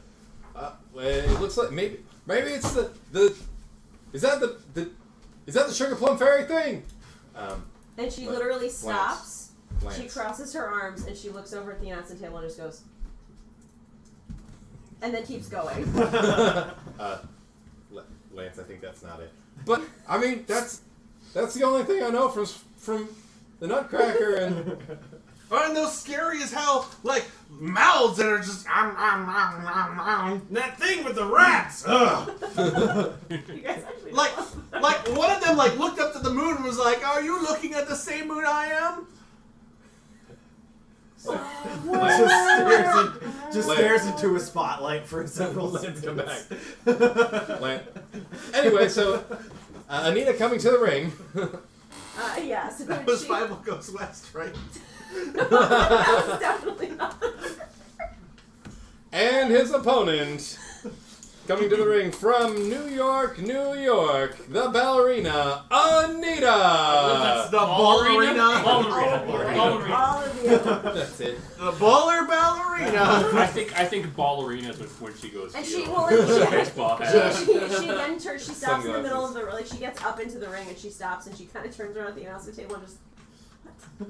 it looks like maybe it's the is that the Sugar Plum Fairy thing? And she literally stops. Lance. She crosses her arms and she looks over at the announcing table and just goes, and then keeps going. Lance, I think that's not it. But I mean, that's the only thing I know from the Nutcracker and. Aren't those scary as hell? Mouths that are just That thing with the rats! Ugh! You guys actually like one of them looked up to the moon and was like, "Are you looking at the same moon I am?" Just stares into a spotlight for several seconds. Come back. Anyway, so Anita coming to the ring. yeah, so That was she, Five What Goes West, right? that was definitely not. And his opponent, coming to the ring from New York, the ballerina, Anita! That's the ballerina. Ballerina. All of you. That's it. The baller ballerina. I think ballerina is when she goes And heel. she, well, and Baseball hat. she then turns, she stops in the middle of the, she gets up into the ring and she stops and she kind of turns around at the announcing table and just, what?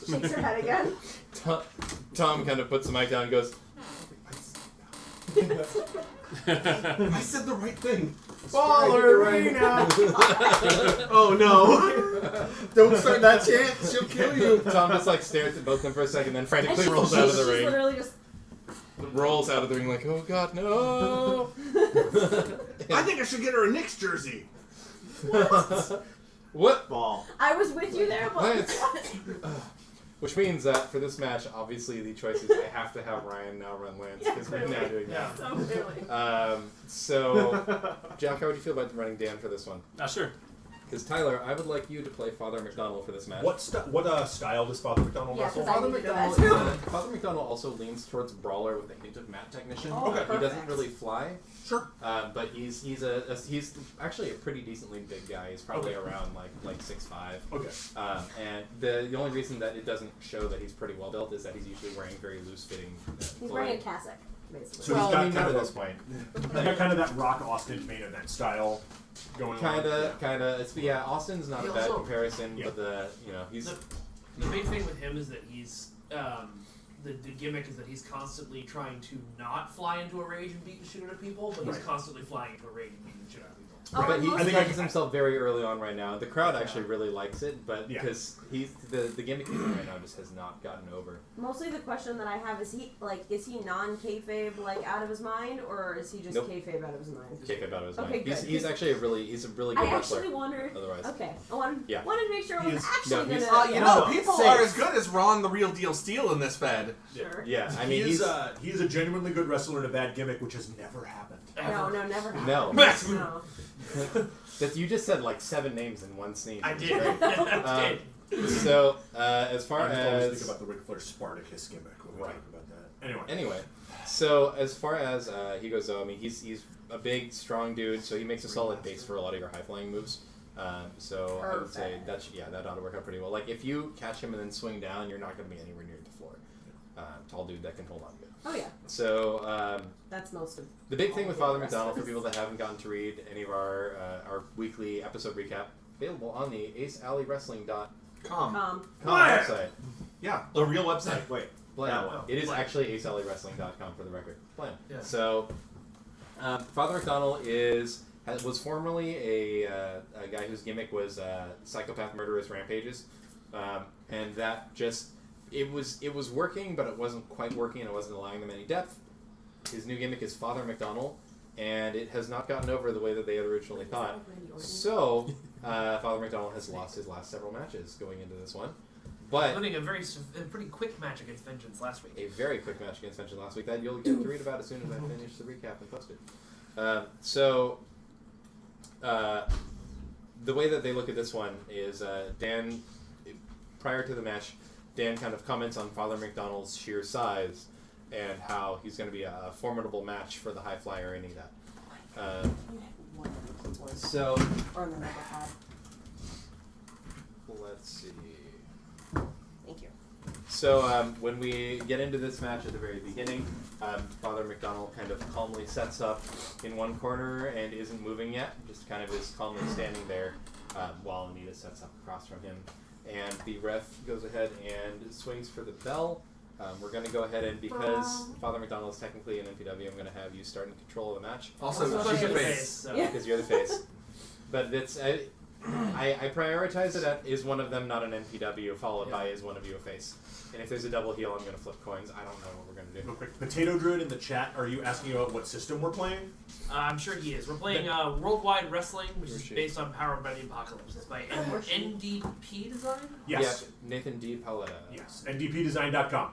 Shakes her head again. Tom kind of puts the mic down and goes, I said the right thing. Ballerina! Oh no! Don't start that chant. She'll kill you. Tom just like stares at both of them for a second, then And frantically she's, rolls out of the she's ring. literally just. Rolls out of the ring like, oh god, no! I think I should get her a Knicks jersey. What? Ball. I was with you there, but What? Which means that for this match, obviously the choice is I have to have Ryan now run Lance because we're now doing that. So clearly. So, Jack, how would you feel about running Dan for this one? Sure. Because Tyler, I would like you to play Father McDonnell for this match. What style does Father McDonnell Yeah, wrestle? 'cause I Father need to do that McDonnell, too. Father McDonnell also leans towards brawler with a hint of mat technician. Oh, Okay. He doesn't perfect. really fly, Sure. but he's actually a pretty decently big guy. He's probably around like 6'5". Okay. And the only reason that it doesn't show that he's pretty well built is that he's usually wearing very loose fitting. He's wearing a cassock, basically. So well, he's got I mean, not kind at of this point. He's got kind of that Rock Austin main event style going on. Kinda. It's Austin's not He a bad also- comparison, Yeah. but he's The big thing with him is that he's the gimmick is that he's constantly trying to not fly into a rage and beat the shit out of people, but he's Right. constantly flying into a rage and beating the shit out of people. Oh, but and he most- finds himself very early on right now. The crowd actually really likes it, but Yeah. because he's the gimmick he's in right now just has not gotten over. Mostly the question that I have is he non-kayfabe out of his mind, or is he just Nope. kayfabe out of his mind? Kayfabe out of his Okay, mind. good. He's actually a really good I wrestler. actually wondered. Otherwise, Okay, I wanted Yeah. to make sure I He was is- actually no, he's- gonna. You No, know, people safe. are as good as Ron the Real Deal Steele in this fed. Sure. yeah, I mean he's a genuinely good wrestler and a bad gimmick, which has never happened. No, never. No. happened. No. that you just said like 7 names in one sneeze. I It's did. great. I did. So as far I just always as think about the Ric Flair Spartacus gimmick when we Right. talk about that. Anyway, so as far as he goes, though, I mean, he's a big, strong dude, so he makes a solid base for a lot of your high flying moves. So I would say that ought to work out pretty well. Like if you catch him and then swing down, you're not going to be anywhere near the floor. Tall dude that can hold on to it. Oh yeah, So that's most of. the big thing with Father wrestlers. McDonnell, for people that haven't gotten to read any of our weekly episode recap, available on the aceallywrestling.com website. Yeah, the real website. Wait. Plan. That one. It is actually aceallywrestling.com for the record. Plan. Yeah. So, Father McDonnell was formerly a guy whose gimmick was psychopath murderous rampages, and that just it was working, but it wasn't quite working, and it wasn't allowing them any depth. His new gimmick is Father McDonnell, and it has not gotten over the way that they had originally thought. So, Father McDonnell has lost his last several matches going into this one. But Winning a pretty quick match against Vengeance last week. a very quick match against Vengeance last week that you'll get to read about as soon as I finish the recap and post it. The way that they look at this one is Dan, prior to the match, Dan kind of comments on Father McDonnell's sheer size and how he's going to be a formidable match for the high flyer Anita. So Or on the number pad. let's see. Thank you. So when we get into this match at the very beginning, Father McDonnell kind of calmly sets up in one corner and isn't moving yet, just kind of is calmly standing there while Anita sets up across from him. And the ref goes ahead and swings for the bell. We're going to go ahead and, because Father McDonnell is technically an NPW, I'm going to have you start in control of the match. Also, Also, she's a she's a face. So. Yeah. Because you're the face. But it's I prioritize it at is one of them not an NPW, followed by is one of you a face. And if there's a double heel, I'm going to flip coins. I don't know what we're going to do. Real quick, Potato Druid in the chat, are you asking about what system we're playing? I'm sure he is. We're playing Worldwide Wrestling, which is Where's she? based on Powered by the Apocalypse. It's by Where's she? NDP Design? Yes. Yeah, Nathan D. Paletta. Yes. NDPdesign.com.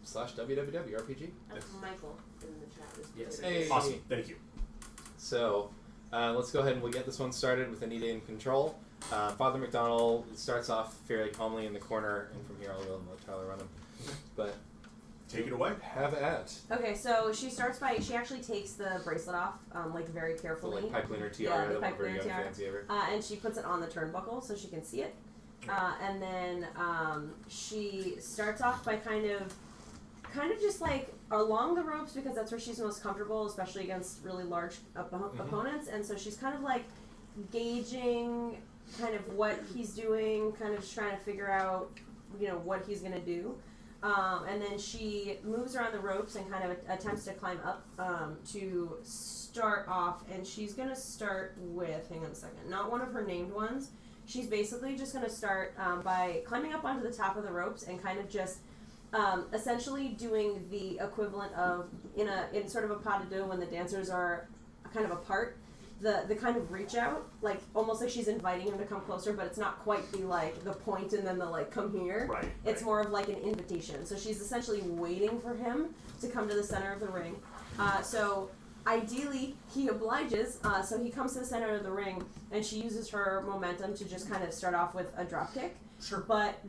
/WWWRPG. That's Michael in the chat. Yes. Hey. Awesome. Thank you. So, let's go ahead and we'll get this one started with Anita in control. Father McDonnell starts off fairly calmly in the corner, and from here I'll go and let Tyler run him. But Take it away. have at Okay, so she starts by she actually takes the bracelet off, very the carefully. like pipe cleaner Yeah, tiara the that pipe we're very cleaner young tiara. fancy ever. And she puts it on the turnbuckle so she can see it. And then she starts off by kind of just like along the ropes because that's where she's most comfortable, especially against really large opponents. And so she's kind of like gauging kind of what he's doing, kind of just trying to figure out, what he's gonna do. And then she moves around the ropes and kind of attempts to climb up to start off. And she's going to start with, hang on a second, not one of her named ones. She's basically just going to start by climbing up onto the top of the ropes and kind of just essentially doing the equivalent of, in sort of a pas de deux when the dancers are kind of apart, the kind of reach out, like almost like she's inviting him to come closer, but it's not quite the point and then the like come here. Right. It's more of like an invitation. So she's essentially waiting for him to come to the center of the ring. So ideally he obliges. So he comes to the center of the ring, and she uses her momentum to just kind of start off with a drop kick. Sure. But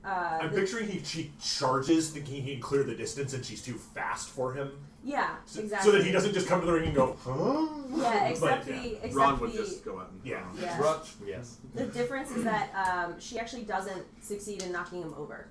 I'm picturing she charges, thinking he can clear the distance, and she's too fast for him. Yeah, exactly. So that he doesn't just come to the ring and go, huh? Yeah, except Ron would just go out and yeah. Yes. The difference is that she actually doesn't succeed in knocking him over.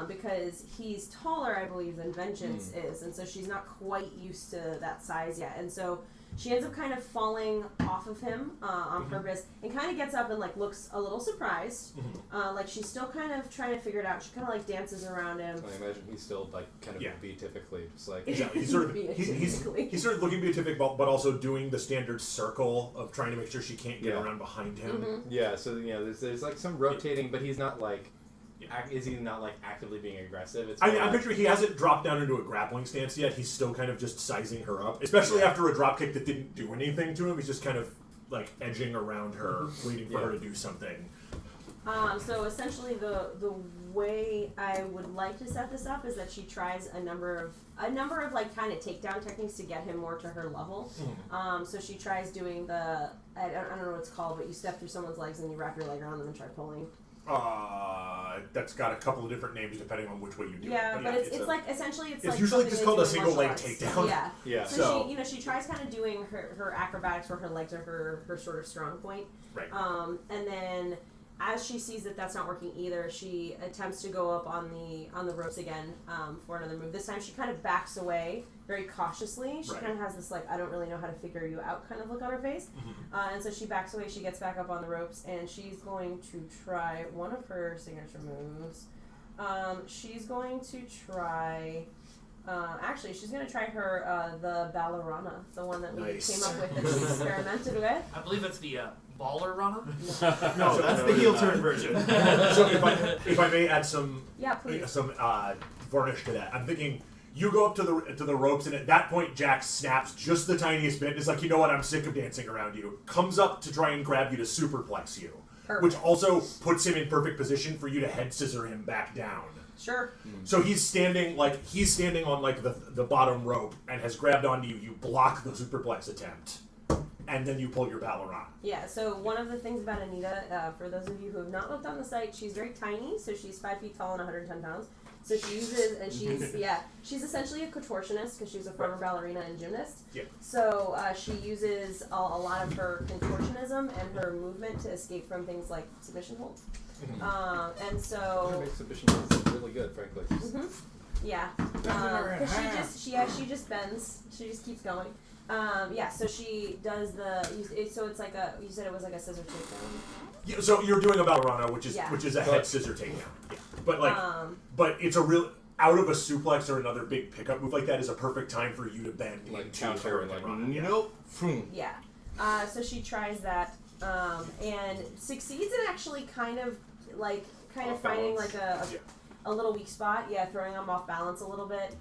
Because he's taller, I believe, than Vengeance is, and so she's not quite used to that size yet. And so she ends up kind of falling off of him on purpose, and kind of gets up and like looks a little surprised. Like she's still kind of trying to figure it out. She kind of like dances around him. I imagine he's still like kind of beatifically, just like exactly. He's sort of looking beatific, but also doing the standard circle of trying to make sure she can't get around behind him. Yeah. So there's like some rotating, but he's not like. Is he not like actively being aggressive? I'm picturing he hasn't dropped down into a grappling stance yet. He's still kind of just sizing her up, especially after a drop kick that didn't do anything to him. He's just kind of like edging around her, waiting for her to do something. So essentially, the way I would like to set this up is that she tries a number of like kind of takedown techniques to get him more to her level. So she tries doing I don't know what it's called, but you step through someone's legs and you wrap your leg around them and try pulling. That's got a couple of different names depending on which way you do it. Yeah, but it's like essentially it's like usually just called a single leg arts. takedown. Yeah. So she tries kind of doing her acrobatics where her legs are her sort of strong point. Right. And then as she sees that that's not working either, she attempts to go up on the ropes again for another move. This time she kind of backs away very cautiously. She kind of has this like, I don't really know how to figure you out kind of look on her face. And so she backs away, she gets back up on the ropes, and she's going to try one of her signature moves. She's going to try... actually, she's going to try her the ballerina, the one that we came up with that she experimented with. I believe that's the ballerina. No, that's the heel turn version. So if I may add some please. varnish to that, I'm thinking you go up to the ropes, and at that point Jack snaps just the tiniest bit. It's like, you know what, I'm sick of dancing around you. Comes up to try and grab you to superplex you, which also puts him in perfect position for you to head scissor him back down. Sure. So he's standing on like the bottom rope and has grabbed onto you. You block the superplex attempt, and then you pull your ballerina. Yeah. So one of the things about Anita, for those of you who have not looked on the site, she's very tiny. So she's 5 feet tall and 110 pounds. So she uses, and she's essentially a contortionist because she's a former ballerina and gymnast. Yeah. So she uses a lot of her contortionism and her movement to escape from things like submission holds. And so makes submission holds really good, frankly. Yeah. Because she just bends. She just keeps going. So she does so it's like you said it was like a scissor takedown. Yeah, so you're doing a ballerina, which is a head scissor takedown. Yeah. But it's a real out of a suplex or another big pickup move like that is a perfect time for you to bend like counter and like nope. Yeah. So she tries that and succeeds in actually kind of finding like a little weak spot. Yeah, throwing him off balance a little bit.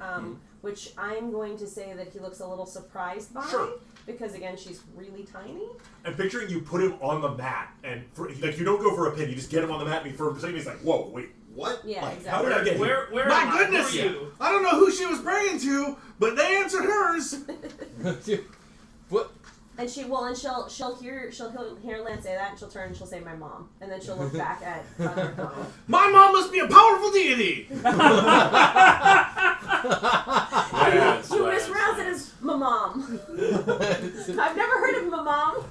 Which I'm going to say that he looks a little surprised by. Sure. Because again, she's really tiny. I'm picturing you put him on the mat, and you don't go for a pin. You just get him on the mat, and for a second he's like, "Whoa, wait, what? Yeah, exactly. How did I get here? Where My goodness! you? I don't know who she was praying to, but they answered hers. What? And she'll hear Lance say that, and she'll turn and she'll say, "My mom," and then she'll look back at Father McDonnell. My mom must be a powerful deity. You mispronounce it as my mom. I've never heard of my mom.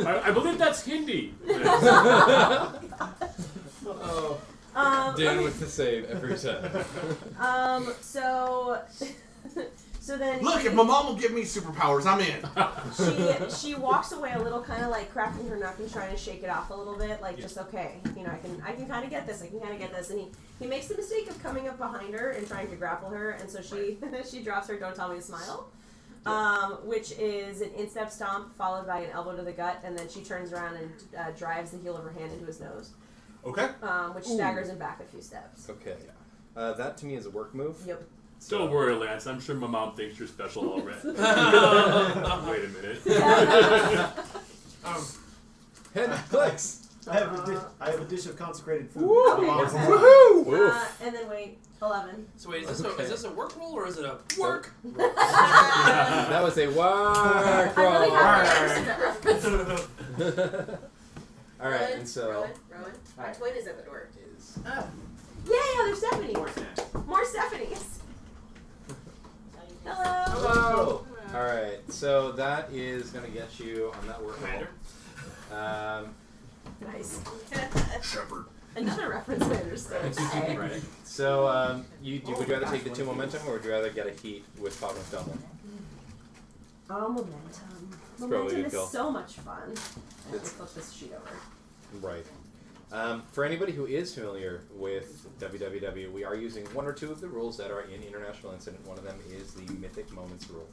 I believe that's Hindi. Dan with the save every time. So So then Look, if my mom will give me superpowers, I'm in. she walks away a little, kind of like cracking her neck and trying to shake it off a little bit, like just okay, you know, I can kind of get this, and he makes the mistake of coming up behind her and trying to grapple her, and so she she drops her "Don't tell me to smile," which is an instep stomp followed by an elbow to the gut, and then she turns around and drives the heel of her hand into his nose. Okay. Which staggers him back a few steps. Okay. That to me is a work move. Yep. So, Don't worry, Lance. I'm sure my mom thinks you're special already. Wait a minute. Head clicks. I have a dish of consecrated food. Okay. Woohoo! And then wait, 11. So wait, is this a work roll or is it a work? That was a work roll. I really have an reference. All right, and so Rowan, my twin is at the door. is Yay, other Stephanie. More Stephanies. Hello. hello. All right, so that is gonna get you on that work roll. Nice. Shepherd. Another reference I understand. Right. So would you rather take the 2 momentum, or would you rather get a heat with Father McDonnell? Oh, momentum. probably a Momentum good is call. so much fun. I have to flip this sheet over. Right. For anybody who is familiar with WWW, we are using 1 or 2 of the rules that are in International Incident. One of them is the Mythic Moments rule.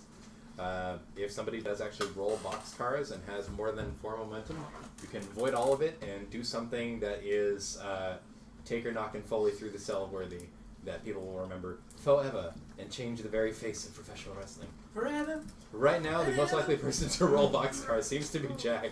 If somebody does actually roll boxcars and has more than 4 momentum, you can void all of it and do something that is take or knock and Foley through the cell worthy that people will remember forever and change the very face of professional wrestling. Forever. Right now, the most likely person to roll boxcars seems to be Jack,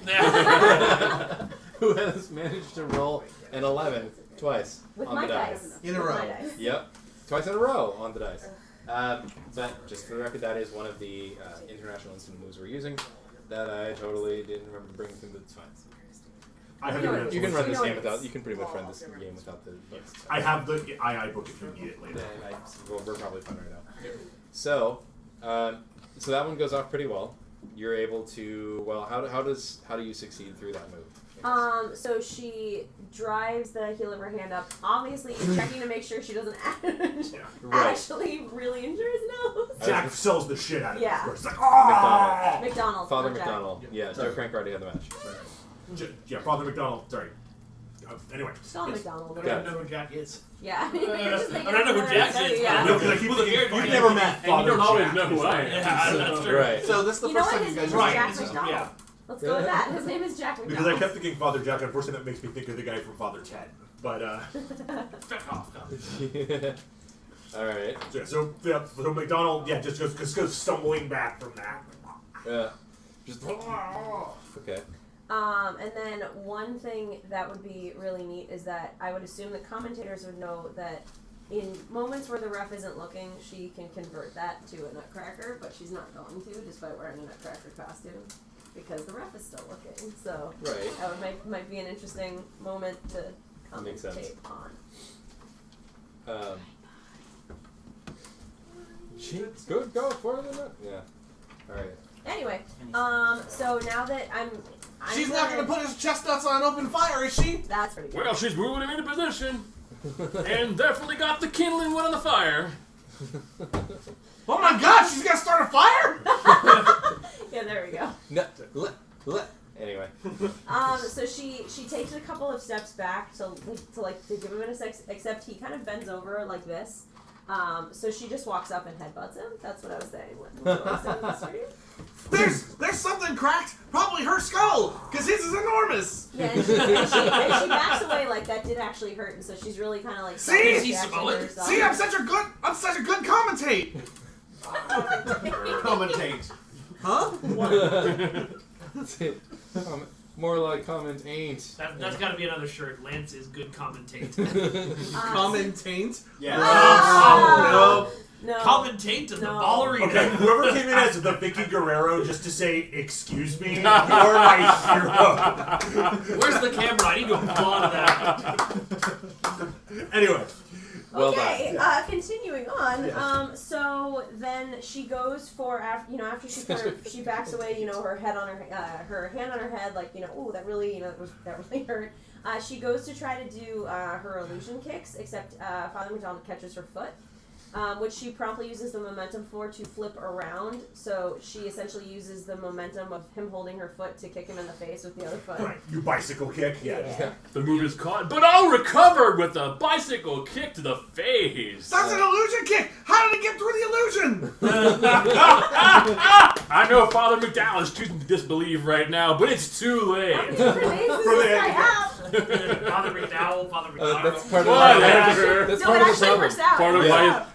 who has managed to roll an 11 twice With on my the dice. dice. In a With row. my dice. Yep, twice in a row on the dice. But just for the record, that is one of the international instant moves we're using that I totally didn't remember bringing through. That's fine. I have You You can run this know game it's- without. You can pretty much run this game without the books. I have the II book if you need it later. Well, we're probably fine right now. So, so that one goes off pretty well. You're able to. Well, how do you succeed through that move? So she drives the heel of her hand up, obviously checking to make sure she doesn't Right. actually really injure his nose. Jack sells the shit out of it. Yeah. Of course. It's like, oh! McDonald. Father not Jack. McDonnell. Yeah, Joe Crank already had the match. Yeah, Father McDonnell. Sorry. Anyway. Call him McDonald. I don't know who Jack is. Yeah. You're just I making don't know up who Jack words. is. Yeah. No, because I keep Well, the thinking, character- you've never met And you Father don't always Jack. know who I am. Yeah, that's true. Right. So this is the You know first what? time His you name guys is are Right. Jack This is- McDonald. yeah. Let's go with that. His name is Jack Because I McDonald. kept thinking Father Jack. Unfortunately, that makes me think of the guy from Father Ted. But Fuck off. All right. so McDonald, just goes stumbling back from that. Yeah. Just. Okay. And then one thing that would be really neat is that I would assume the commentators would know that in moments where the ref isn't looking, she can convert that to a nutcracker, but she's not going to, despite wearing a nutcracker costume, because the ref is still looking. So Right. that would might be an interesting moment to Makes sense. commentate on. She could go for the nut. Yeah. All right. Anyway, so now that I'm She's not going to put his chestnuts on open fire, is she? That's pretty good. Well, she's moving him into position. And definitely got the kindling wood on the fire. Oh my god, she's going to start a fire? Yeah, there we go. No. Anyway. So she takes a couple of steps back to give him a sex, except he kind of bends over like this. So she just walks up and headbutts him. That's what I was saying. What I was saying yesterday. There's something cracked. Probably her skull, because his is enormous. Yeah, and she backs away like that did actually hurt, and so she's really kind of like See? self-reacting Is he Samoan? herself. See, I'm such a good commentate. Commentate. Huh? More like comment ain't. That's got to be another shirt. Lance is good commentate. Commentate? Yeah. Ah! No. Commentate to the No. ballerina. Okay, whoever came in as the Vicky Guerrero just to say, excuse me, you're my hero. Where's the camera? I need to applaud that. Anyway. Well Okay, done. continuing on. So then she goes for after she kind of she backs away, her head on her hand on her head, like ooh, that really that really hurt. She goes to try to do her illusion kicks, except Father McDonnell catches her foot, which she promptly uses the momentum for to flip around. So she essentially uses the momentum of him holding her foot to kick him in the face with the other foot. Right, you bicycle kick, yeah. The move is caught, but I'll recover with a bicycle kick to the face. That's an illusion kick! How did it get through the illusion? I know Father McDonnell is choosing to disbelieve right now, but it's too late. How many different names does this guy have? Father McDowell, Father McDonnell. That's part of Whatever. that's No, part it of the actually problem. works out.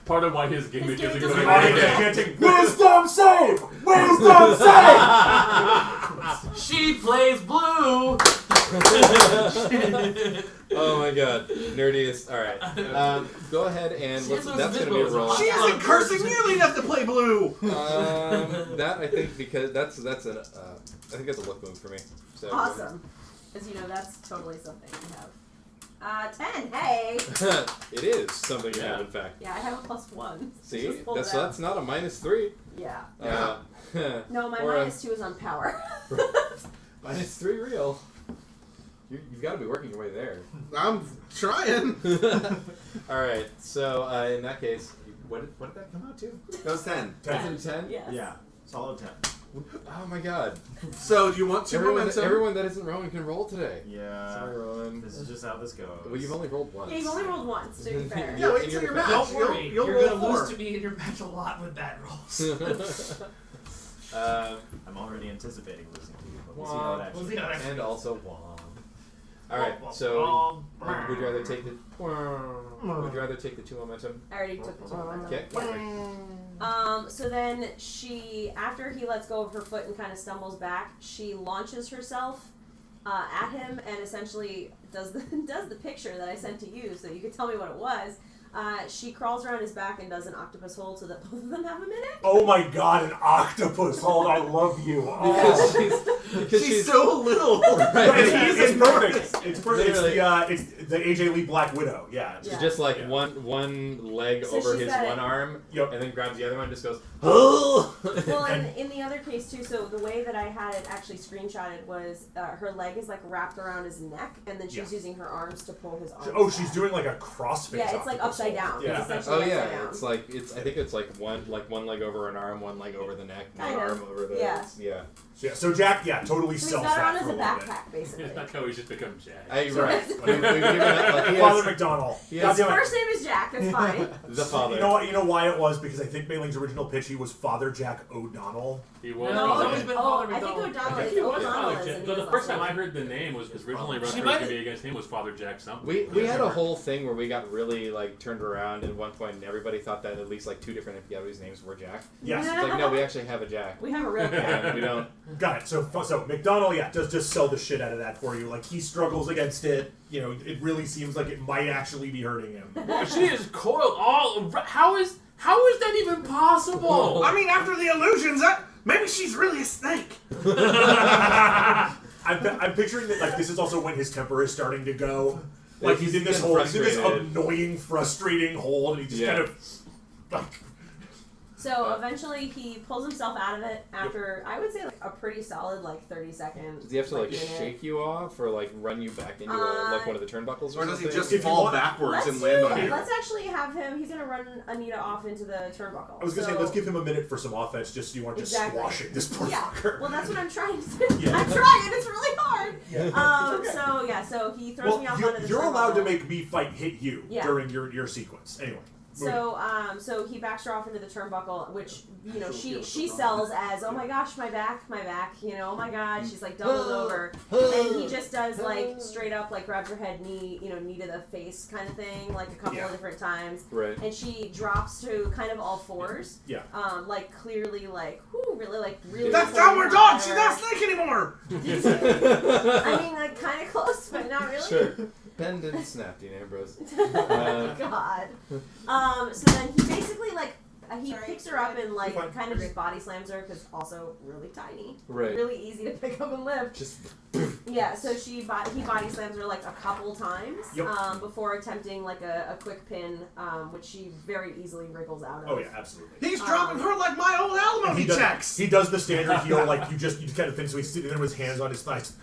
Part of why his gimmick His isn't gimmick going doesn't to work. be Wisdom save! Wisdom save! She plays blue. Oh my god, nerdiest. All right, go ahead and She let's, has that's those going to be a visuals. roll. She isn't cursing nearly enough to play blue! That I think because that's an I think that's a look move for me. So Awesome. As you know, that's totally something you have. 10, hey! it is something you have in fact. Yeah, I have a +1. See, Just pulled it out. that's not a -3. Yeah. No, No, my or a -2 is on power. -3 real. You've got to be working your way there. I'm trying. All right, so in that case, what did that come out to? That was 10. 10? Yes. Yeah, solid 10. Oh my god. So, do you want 2 momentum? Everyone that isn't Rowan can roll today. Yeah. Sorry, Rowan. This is just how this goes. Well, you've only rolled once. Yeah, you've only rolled once, to be fair. Yeah, wait in till your your match. Don't worry, You'll you're roll gonna 4. lose to me in your match a lot with bad rolls. I'm already anticipating losing to you, but we'll see how it actually goes. And also Wong. All right, so would you rather take the 2 momentum? I already took the 2 momentum. Okay. So then she, after he lets go of her foot and kind of stumbles back, she launches herself at him and essentially does the picture that I sent to you, so you could tell me what it was. She crawls around his back and does an octopus hold so that both of them have a minute. Oh my god, an octopus hold, I love you. Because She's so little. It's perfect. It's perfect. Literally. It's the AJ Lee Black Widow. Yeah. She's just like one leg So over she's his got one it. arm, Yep. and then grabs the other one and just goes, Well, in the other case too, so the way that I had it actually screenshotted was her leg is like wrapped around his neck, and then she's using her arms to pull his arms Oh, back. she's doing like a CrossFit. Yeah, it's like upside down. Yeah. It's essentially oh upside yeah, down. it's like I think it's like one leg over an arm, one leg over the neck, one Kind of. arm over the Yeah. yeah. So Jack, totally So he's sells got her on that as for a a little bit. backpack, basically. It's not how he's just become Jack. Right. Sorry. We've given it, like, he Father has McDonnell. he God has- damn it. First name is Jack. That's fine. the father. You know what? You know why it was? Because I think Mayling's original pitch, he was Father Jack O'Donnell. He was. No, Father he's always Jack. been Oh, Father I think McDonnell. O'Donnell I think is he was O'Donnell Father is, Jack. and But he the was first also- time I heard the name was because originally She Rutger might- gave me against him was Father Jack something. We had a whole thing where we got really like turned around at one point, and everybody thought that at least like 2 different FPW's names were Jack. Yes. It's like no, we actually have a Jack. We have a real Jack. And we don't. Got it. So McDonnell, yeah, does just sell the shit out of that for you. Like he struggles against it. You know, it really seems like it might actually be hurting him. Boy, she is coiled all. How is that even possible? I mean, after the illusions, maybe she's really a snake. I'm picturing that like this is also when his temper is starting to go. Like he's in this getting hold, he's in this frustrated. annoying, frustrating hold, and he just Yeah. kind of like. So eventually he pulls himself out of it after, I would say, like a pretty solid, like 30 seconds. Does he have to like minute. shake you off or like run you back into like one of the turnbuckles Or does he something? just If you fall want- backwards and Let's land on do- you? Let's actually have him. He's gonna run Anita off into the turnbuckle. I was gonna say, let's give him a minute for some offense, just so you aren't just Exactly. squashing this poor Yeah. fucker. Well, that's what I'm trying to do. Yeah. I'm trying. It's really hard. Yeah. So he throws me off onto the you're allowed to turnbuckle. make me fight hit you Yeah. during your sequence. Anyway. So he backs her off into the turnbuckle, which she sells as, oh my gosh, my back, you know, oh my god, she's like doubled over, and he just does like straight up like grabs her head, knee to the face kind of thing, like a couple of different times, Right. and she drops to kind of all fours, Yeah. like clearly like, really. That's pulling downward her dog. out She's of not her. snake anymore. I mean, like kind of close, but not really. Sure. Bend and snap, Dean Ambrose. God. So then he basically like he picks her up and like Fine. kind of just body slams her because also really tiny, Right. really easy to pick up and lift. Just Yeah. So he body slams her like a couple times Yep. before attempting like a quick pin, which she very easily wriggles out of. Oh yeah, absolutely. He's dropping her like my old alimony checks. He does the standard heel, like you kind of think so. He's sitting there with his hands on his thighs.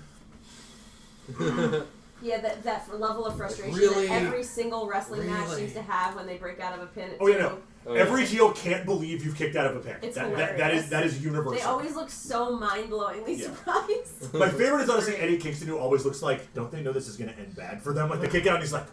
Yeah, that level of frustration Really? that every single wrestling match Really? seems to have when they break out of a pin. Oh yeah, no. Oh, yeah. Every heel can't believe you've kicked out of a pin. It's that is universal. They always look so mind-blowingly surprised. My favorite is honestly Eddie Kingston, who always looks like, don't they know this is going to end bad for them? Like they kick out and he's like,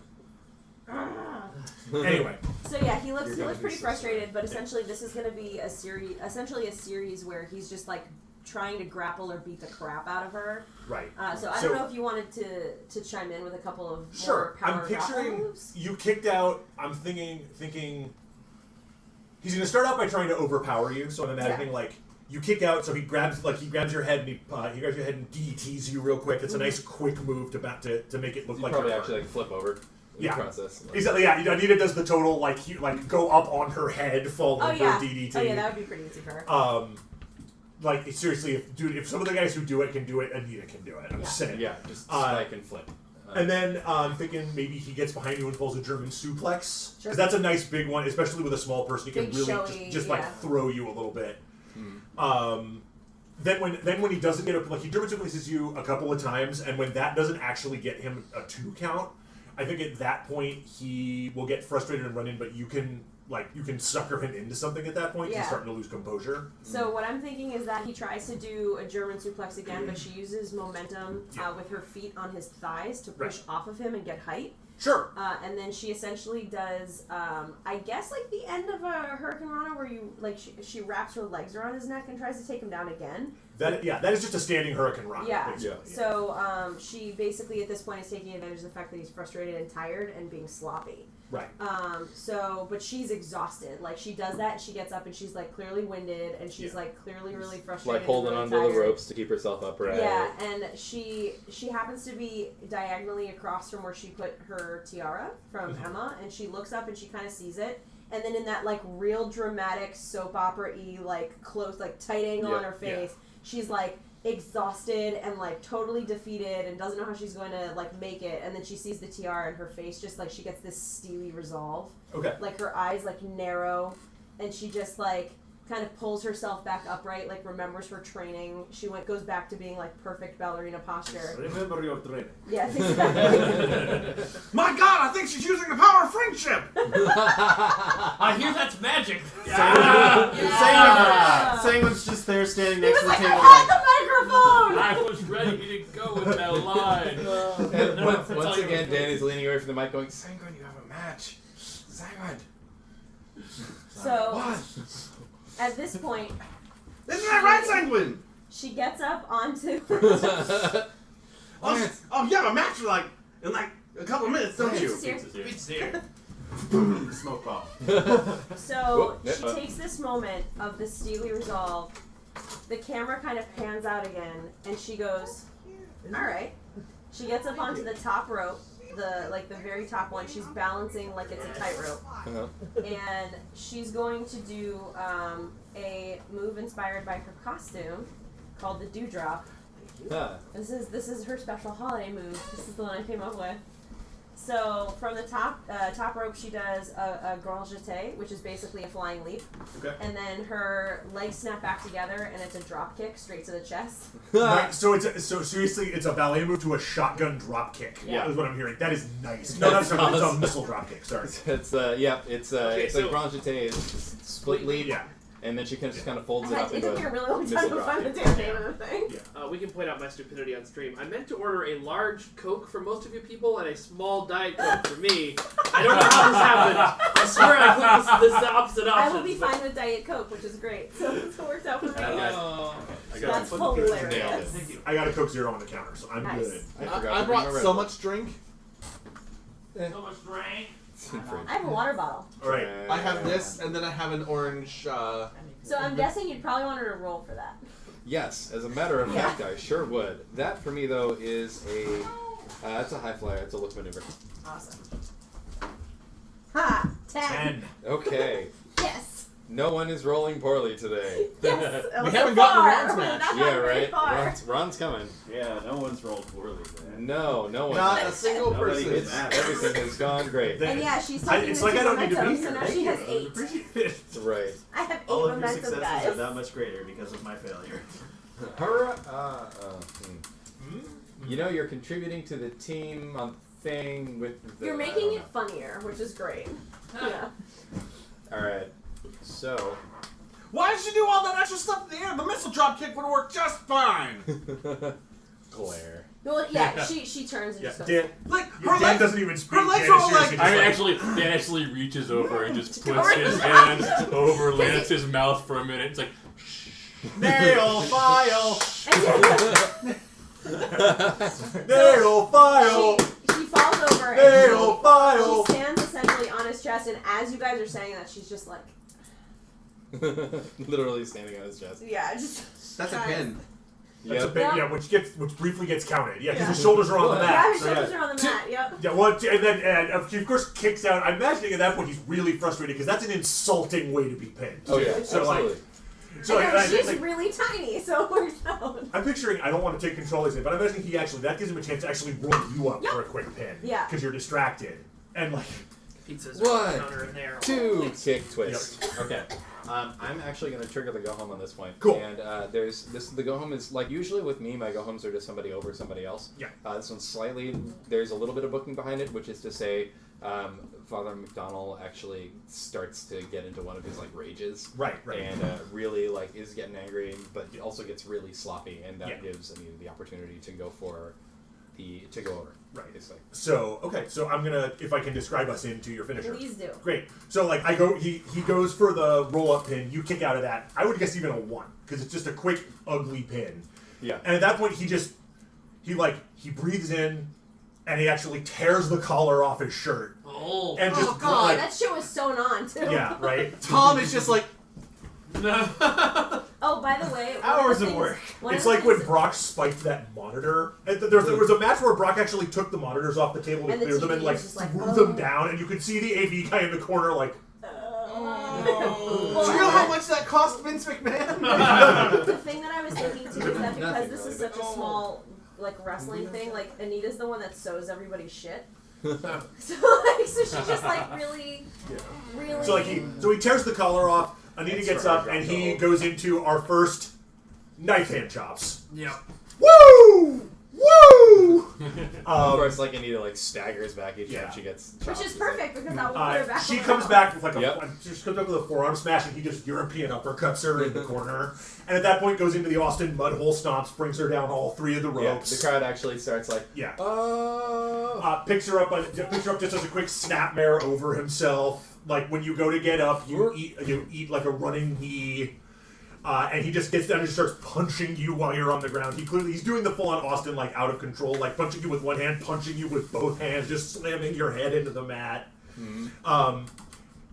anyway. So yeah, he looks pretty frustrated, but essentially this is going to be a series where he's just like trying to grapple or beat the crap out of her. Right. So I don't know if you wanted to chime in with a couple of Sure. more power I'm picturing grapple moves. you kicked out. I'm thinking he's going to start out by trying to overpower you. So I'm imagining like you kick out, so he grabs your head and he grabs your head and DDTs you real quick. It's a nice quick move to make it look like probably you're actually like flip over. In the process. Exactly. Yeah. Anita does the total like go up on her head, fall into a DDT. Oh yeah, that would be pretty easy for her. Like seriously, if some of the guys who do it can do it, Anita can do it. I'm just saying. Yeah, just spike and flip. And then I'm thinking maybe he gets behind you and pulls a German suplex. Sure. Because that's a nice big one, especially with a small person. He can Big, really showy, just like throw you a little bit. Then when he doesn't get he German suplexes you a couple of times, and when that doesn't actually get him a 2 count, I think at that point he will get frustrated and run in, but you can sucker him into something at that point. He's starting to lose composure. So what I'm thinking is that he tries to do a German suplex again, but she uses momentum with her feet on his thighs to push off of him and get height. Sure. And then she essentially does, I guess, like the end of a Hurricane Rana, where you she wraps her legs around his neck and tries to take him down again. That is just a standing Hurricane Rana. Yeah. So she basically at this point is taking advantage of the fact that he's frustrated and tired and being sloppy. Right. But she's exhausted. Like she does that, and she gets up, and she's like clearly winded, and she's like clearly really frustrated. Like holding and really onto the tired. ropes to keep herself upright. Yeah, and she happens to be diagonally across from where she put her tiara from Emma, and she looks up and she kind of sees it, and then in that like real dramatic soap opera-y like close like tight angle on her face, she's like exhausted and like totally defeated and doesn't know how she's going to like make it, and then she sees the tiara and her face just like she gets this steely resolve. Okay. Like her eyes like narrow, and she just like kind of pulls herself back upright, like remembers her training. She goes back to being like perfect ballerina posture. Remember your training. Yes, exactly. My God, I think she's using the power of friendship. I hear that's magic. Sanguine's just there standing He next was to the like, table I had the microphone! I was ready to go with that line. And once again, Danny's leaning away from the mic going, Sanguine, you have a match. Sanguine. So, at this point, Isn't that right, Sanguine? she gets up onto... Oh, you have a match in like a couple of minutes, don't you? It's here. smoke bomb. So she takes this moment of the steely resolve. The camera kind of pans out again, and she goes, "All right." She gets up onto the top rope, the very top one. She's balancing like it's a tightrope, and she's going to do a move inspired by her costume called the Dewdrop. This is her special holiday move. This is the one I came up with. So from the top rope, she does a grand jeté, which is basically a flying leap. Okay. And then her legs snap back together, and it's a drop kick straight to the chest. Nice. So seriously, it's a ballet move to a shotgun drop kick. Yeah. Is what I'm hearing. That is nice. No, that's not. It's a missile drop kick. Sorry. It's like grand jeté is split lead. Yeah. And then she just kind of folds it up It into took me a really long missile time to drop find the kick. damn name of the thing. We can point out my stupidity on stream. I meant to order a large Coke for most of you people and a small Diet Coke for me. I don't know how this happened. I swear I clicked this opposite option. I will be fine with Diet Coke, which is great. So it works out for me. That's Nailed hilarious. it. I got a Coke Zero on the counter, so I'm Nice. good. I brought so much drink. So much drink. I have a water bottle. All right. I have this, and then I have an orange. So I'm guessing you'd probably want her to roll for that. Yes, as a matter of fact, I sure would. That for me though is it's a high flyer. It's a look maneuver. Awesome. Ha! 10. Okay. Yes. No one is rolling poorly today. Yes. We haven't gotten Ron's match. Not Yeah, very right. far. Ron's coming. Yeah, no one's rolled poorly. Man. No one. Not a single Nobody person. gets mad. Everything has gone great. And yeah, she's taking It's the like two I don't need to be momentum, here. so now Thank she you. has 8. Appreciate it. Right. I have 8 All of your momentum, successes guys. are that much greater because of my failure. You know, you're contributing to the team on thing with the... You're making it funnier, which is great. Yeah. Alright, so... Why did you do all that extra stuff in the air? The missile drop kick would have worked just fine. Glare. Well, yeah, she turns and just goes. Dan, Like, Dan doesn't even speak. her legs Dan are is all seriously like- just Dan actually reaches over and just puts his hand over Lance's mouth for a minute. It's like, nail file. nail file. She falls over Nail and file. she stands essentially on his chest, and as you guys are saying that, she's just like, Literally standing on his chest. yeah, just. That's a pin. That's a big, Yep. which briefly gets counted. Yeah, because his shoulders are on the mat. Yeah, his so shoulders are on the mat. Yep. Yeah, well, and she of course kicks out. I'm imagining at that point he's really frustrated because that's an insulting way to be pinned. Oh yeah, So absolutely. So and like, she's like, really tiny, so it works out. I'm picturing. I don't want to take control of it, but I'm imagining that gives him a chance to actually roll you up for a quick pin. Yeah. Because you're distracted and like. Pizzas One, are counter in there. 2, kick, twist. Okay. I'm actually going to trigger the go home on this point. Cool. And the go home is like usually with me, my go homes are to somebody over somebody else. Yeah. This one's slightly, there's a little bit of booking behind it, which is to say, Father McDonnell actually starts to get into one of his like rages. Right. And really like is getting angry, but also gets really sloppy, and that gives Anita the opportunity to go over. Right. It's like, So so I'm gonna, if I can describe us into your finisher. Please do. Great. So like he goes for the roll up pin. You kick out of that. I would guess even a 1 because it's just a quick ugly pin. yeah. And at that point he breathes in, and he actually tears the collar off his shirt. Oh. And just God, like, that shit was sewn on too. yeah, right. Tom is just like, Oh, by the way, Hours of work. It's like when Brock spiked that monitor. And there was a match where Brock actually took the monitors off the table to And the clear them and TV like is just like, threw oh. them down, and you could see the AV guy in the corner like. do you know how much that cost Vince McMahon? The thing that I was thinking too is that because Nothing this is really, such a small like wrestling thing, like Anita's the one that sews everybody's shit. so she's just like really. So he tears the collar off. Anita gets up and he goes into our first knife hand chops. Yeah. Woo! Woo! Of course, like Anita like staggers back each time she gets chopped. Which is perfect because that will put her back. She on comes the back with like Yep. she comes up with a forearm smash, and he just European uppercuts her in the corner. And at that point, goes into the Austin mudhole stomps, brings her down all 3 of the Yeah, ropes. the crowd actually starts like, Yeah. oh. Picks her up just as a quick snapmare over himself. Like when you go to get up, you eat like a running knee. And he just gets down and starts punching you while you're on the ground. He's doing the full-on Austin, like, out of control, like, punching you with one hand, punching you with both hands, just slamming your head into the mat. Mm-hmm.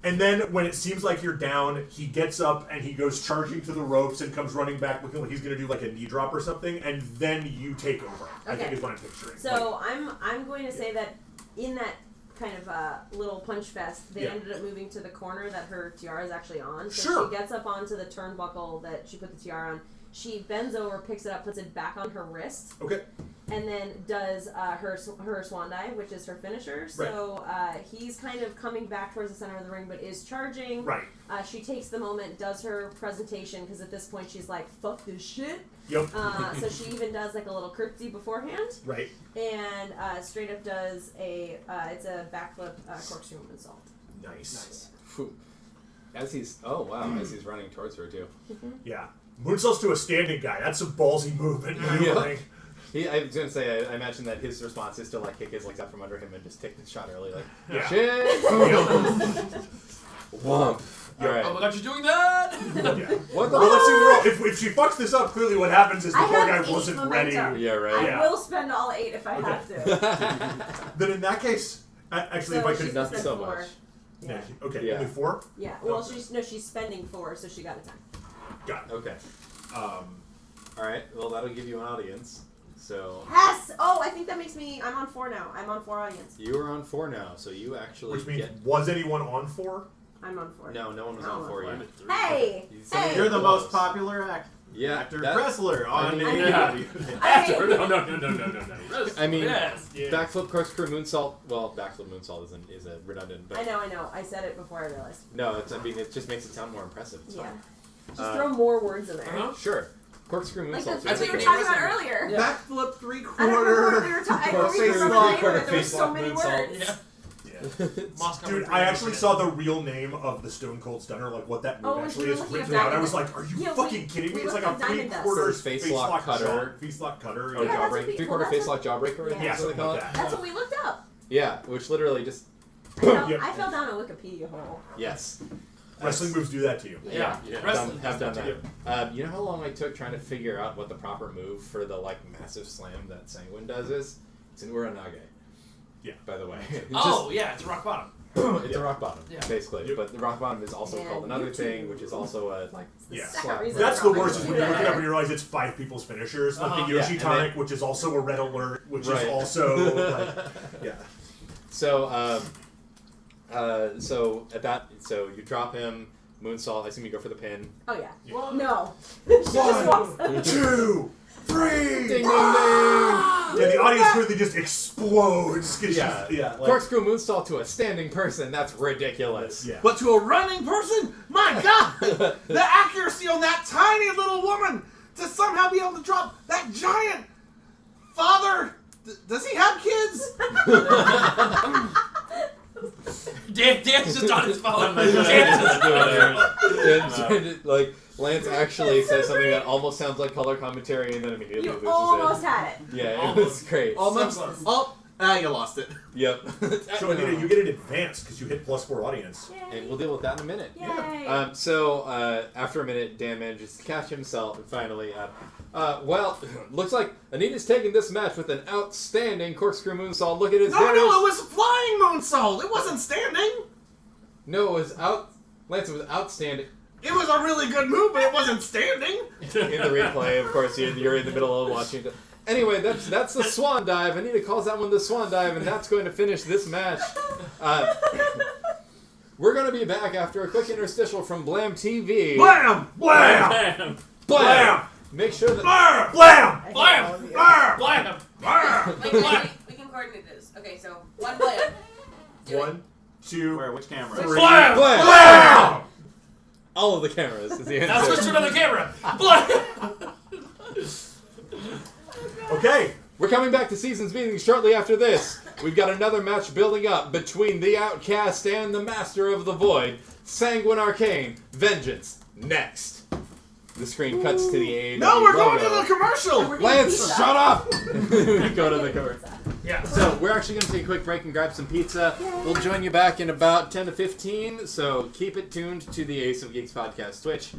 And then, when it seems like you're down, he gets up and he goes charging to the ropes and comes running back looking like he's going to do, like, a knee drop or something, and then you take over, I think is what I'm picturing. So I'm going to say that in that kind of little punch fest, they ended up moving to the corner that her tiara is actually on. So she gets up onto the turnbuckle that she put the tiara on. She bends over, picks it up, puts it back on her wrist. Okay. And then does her swan dive, which is her finisher. So he's kind of coming back towards the center of the ring, but is charging. Right. She takes the moment, does her presentation, because at this point she's like, fuck this shit. Yep. So she even does like a little curtsy beforehand. Right. And straight up does it's a backflip corkscrew moonsault. Nice. As he's running towards her too. Yeah. Moonsaults to a standing guy. That's a ballsy movement. I was gonna say, I imagine that his response is to like kick his legs out from under him and just take the shot early, like shit. Womp. All right. Oh my god, you're doing that! What the? Well, let's see. If she fucks this up, clearly what happens is the I poor have guy 8 wasn't momentum. ready. Yeah, right. I will spend all 8 if I have to. Then in that case, actually, if I could. Not so much. Yeah. Okay. Yeah. Only 4. Yeah. Well, she's spending 4, so she got a 10. Got it. Okay. All right. Well, that'll give you an audience. So. Yes! Oh, I think that makes me. I'm on 4 now. I'm on 4 audience. You are on 4 now, so you actually Which means, get. was anyone on 4? I'm on 4. No one was I'm on 4 4. yet. Hey! Hey! You're the most popular actor that- wrestler on I mean, after, no. I mean, Yes. backflip corkscrew moonsault. Well, backflip moonsault is a redundant, but I know. I said it before I realized. no, it just makes it sound more impressive. It's Yeah. fine. Just throw more words in there. Uh-huh. Sure. Corkscrew Like moonsault. the we were name talking about wrestling. earlier. Yeah. Backflip I don't remember what three-quarter. we were talking. I Corkscrew remember the three-quarter name, but there were face so lock many moonsault. words. Yeah. Dude, I actually saw the real name of the Stone Cold Stunner, like what that move Oh, actually you're is looking at written out. I Diamond was Dust. like, are you Yeah, fucking we- kidding me? we It's like looked a at Diamond Dust. three-quarter Face lock cutter. Face lock cutter. Or Yeah, that's what jawbreaker. we- Three-quarter well, face that's lock jawbreaker. Yeah. That's Yeah, what they something call like it. that. That's what we looked up. Yeah, which literally just I fell down a Wikipedia hole. yes. Wrestling moves do that to you. Yeah. Wrestling Have done does that. You know how long I took trying to figure out what the proper move for the like massive slam that Sanguine does is? It's an Uranage. Yeah. By the way. Oh, yeah, it's rock bottom. It's a rock bottom, Yeah. basically. Yep. But the rock bottom is also Man, called another YouTube. thing, which is also a like. The Yeah. second Slap. reason That's I the brought my worst is when you look it computer. up and you realize it's 5 people's finishers, like the Uh-huh. Yoshi Yeah, and tonic, which is also a red alert, which Right. is also like, yeah. So, so at that, so you drop him, moonsault. I assume you go for the pin. Oh yeah. Yeah. No. She just walks. 2, 3. Ding ding ding! Yeah, the audience clearly just explodes. 'Cause Yeah, she's, yeah. Like, Corkscrew moonsault to a standing person. That's ridiculous. yeah. But to a running person, my God, the accuracy on that tiny little woman to somehow be able to drop that giant father. Does he have kids? Dan's just on his phone. Like Lance actually says something that almost sounds like color commentary, and then immediately You loses almost it. had it. Yeah, it was great. Almost. So close. Oh, you lost it. Yep. So Anita, you get it advanced because you hit +4 audience. And we'll deal with that in a minute. Yay. So after a minute, Dan manages to catch himself, and finally, well, looks like Anita's taking this match with an outstanding corkscrew moonsault. Look at his No, damage. no, it was flying moonsault. It wasn't standing. No, it was Lance, it was outstanding. It was a really good move, but it wasn't standing. In the replay, of course, you're in the middle of watching it. Anyway, that's the swan dive. Anita calls that one the swan dive, and that's going to finish this match. We're going to be back after a quick interstitial from Blam TV. Blam! Blam! Bam! Blam! Make sure that... Blam! Blam! I hate Blam! all of you. Blam! Wait, we can coordinate this. Okay, so one blam. Do it. 1, 2, Where? Which camera? 3. Blam! Blam! Blam! All of the cameras is the answer. Now switch to another camera. Blam! Okay. We're coming back to Seasons Meetings shortly after this. We've got another match building up between the Outcast and the Master of the Void. Sanguine Arcane. Vengeance. Next. The screen cuts to the AEW No, we're going to logo. the commercial. We're getting Lance, pizza. shut up! We go to the commercial. Yeah. So we're actually going to take a quick break and grab some pizza. We'll join you back in about 10 to 15, so keep it tuned to the Ace of Geeks podcast Twitch.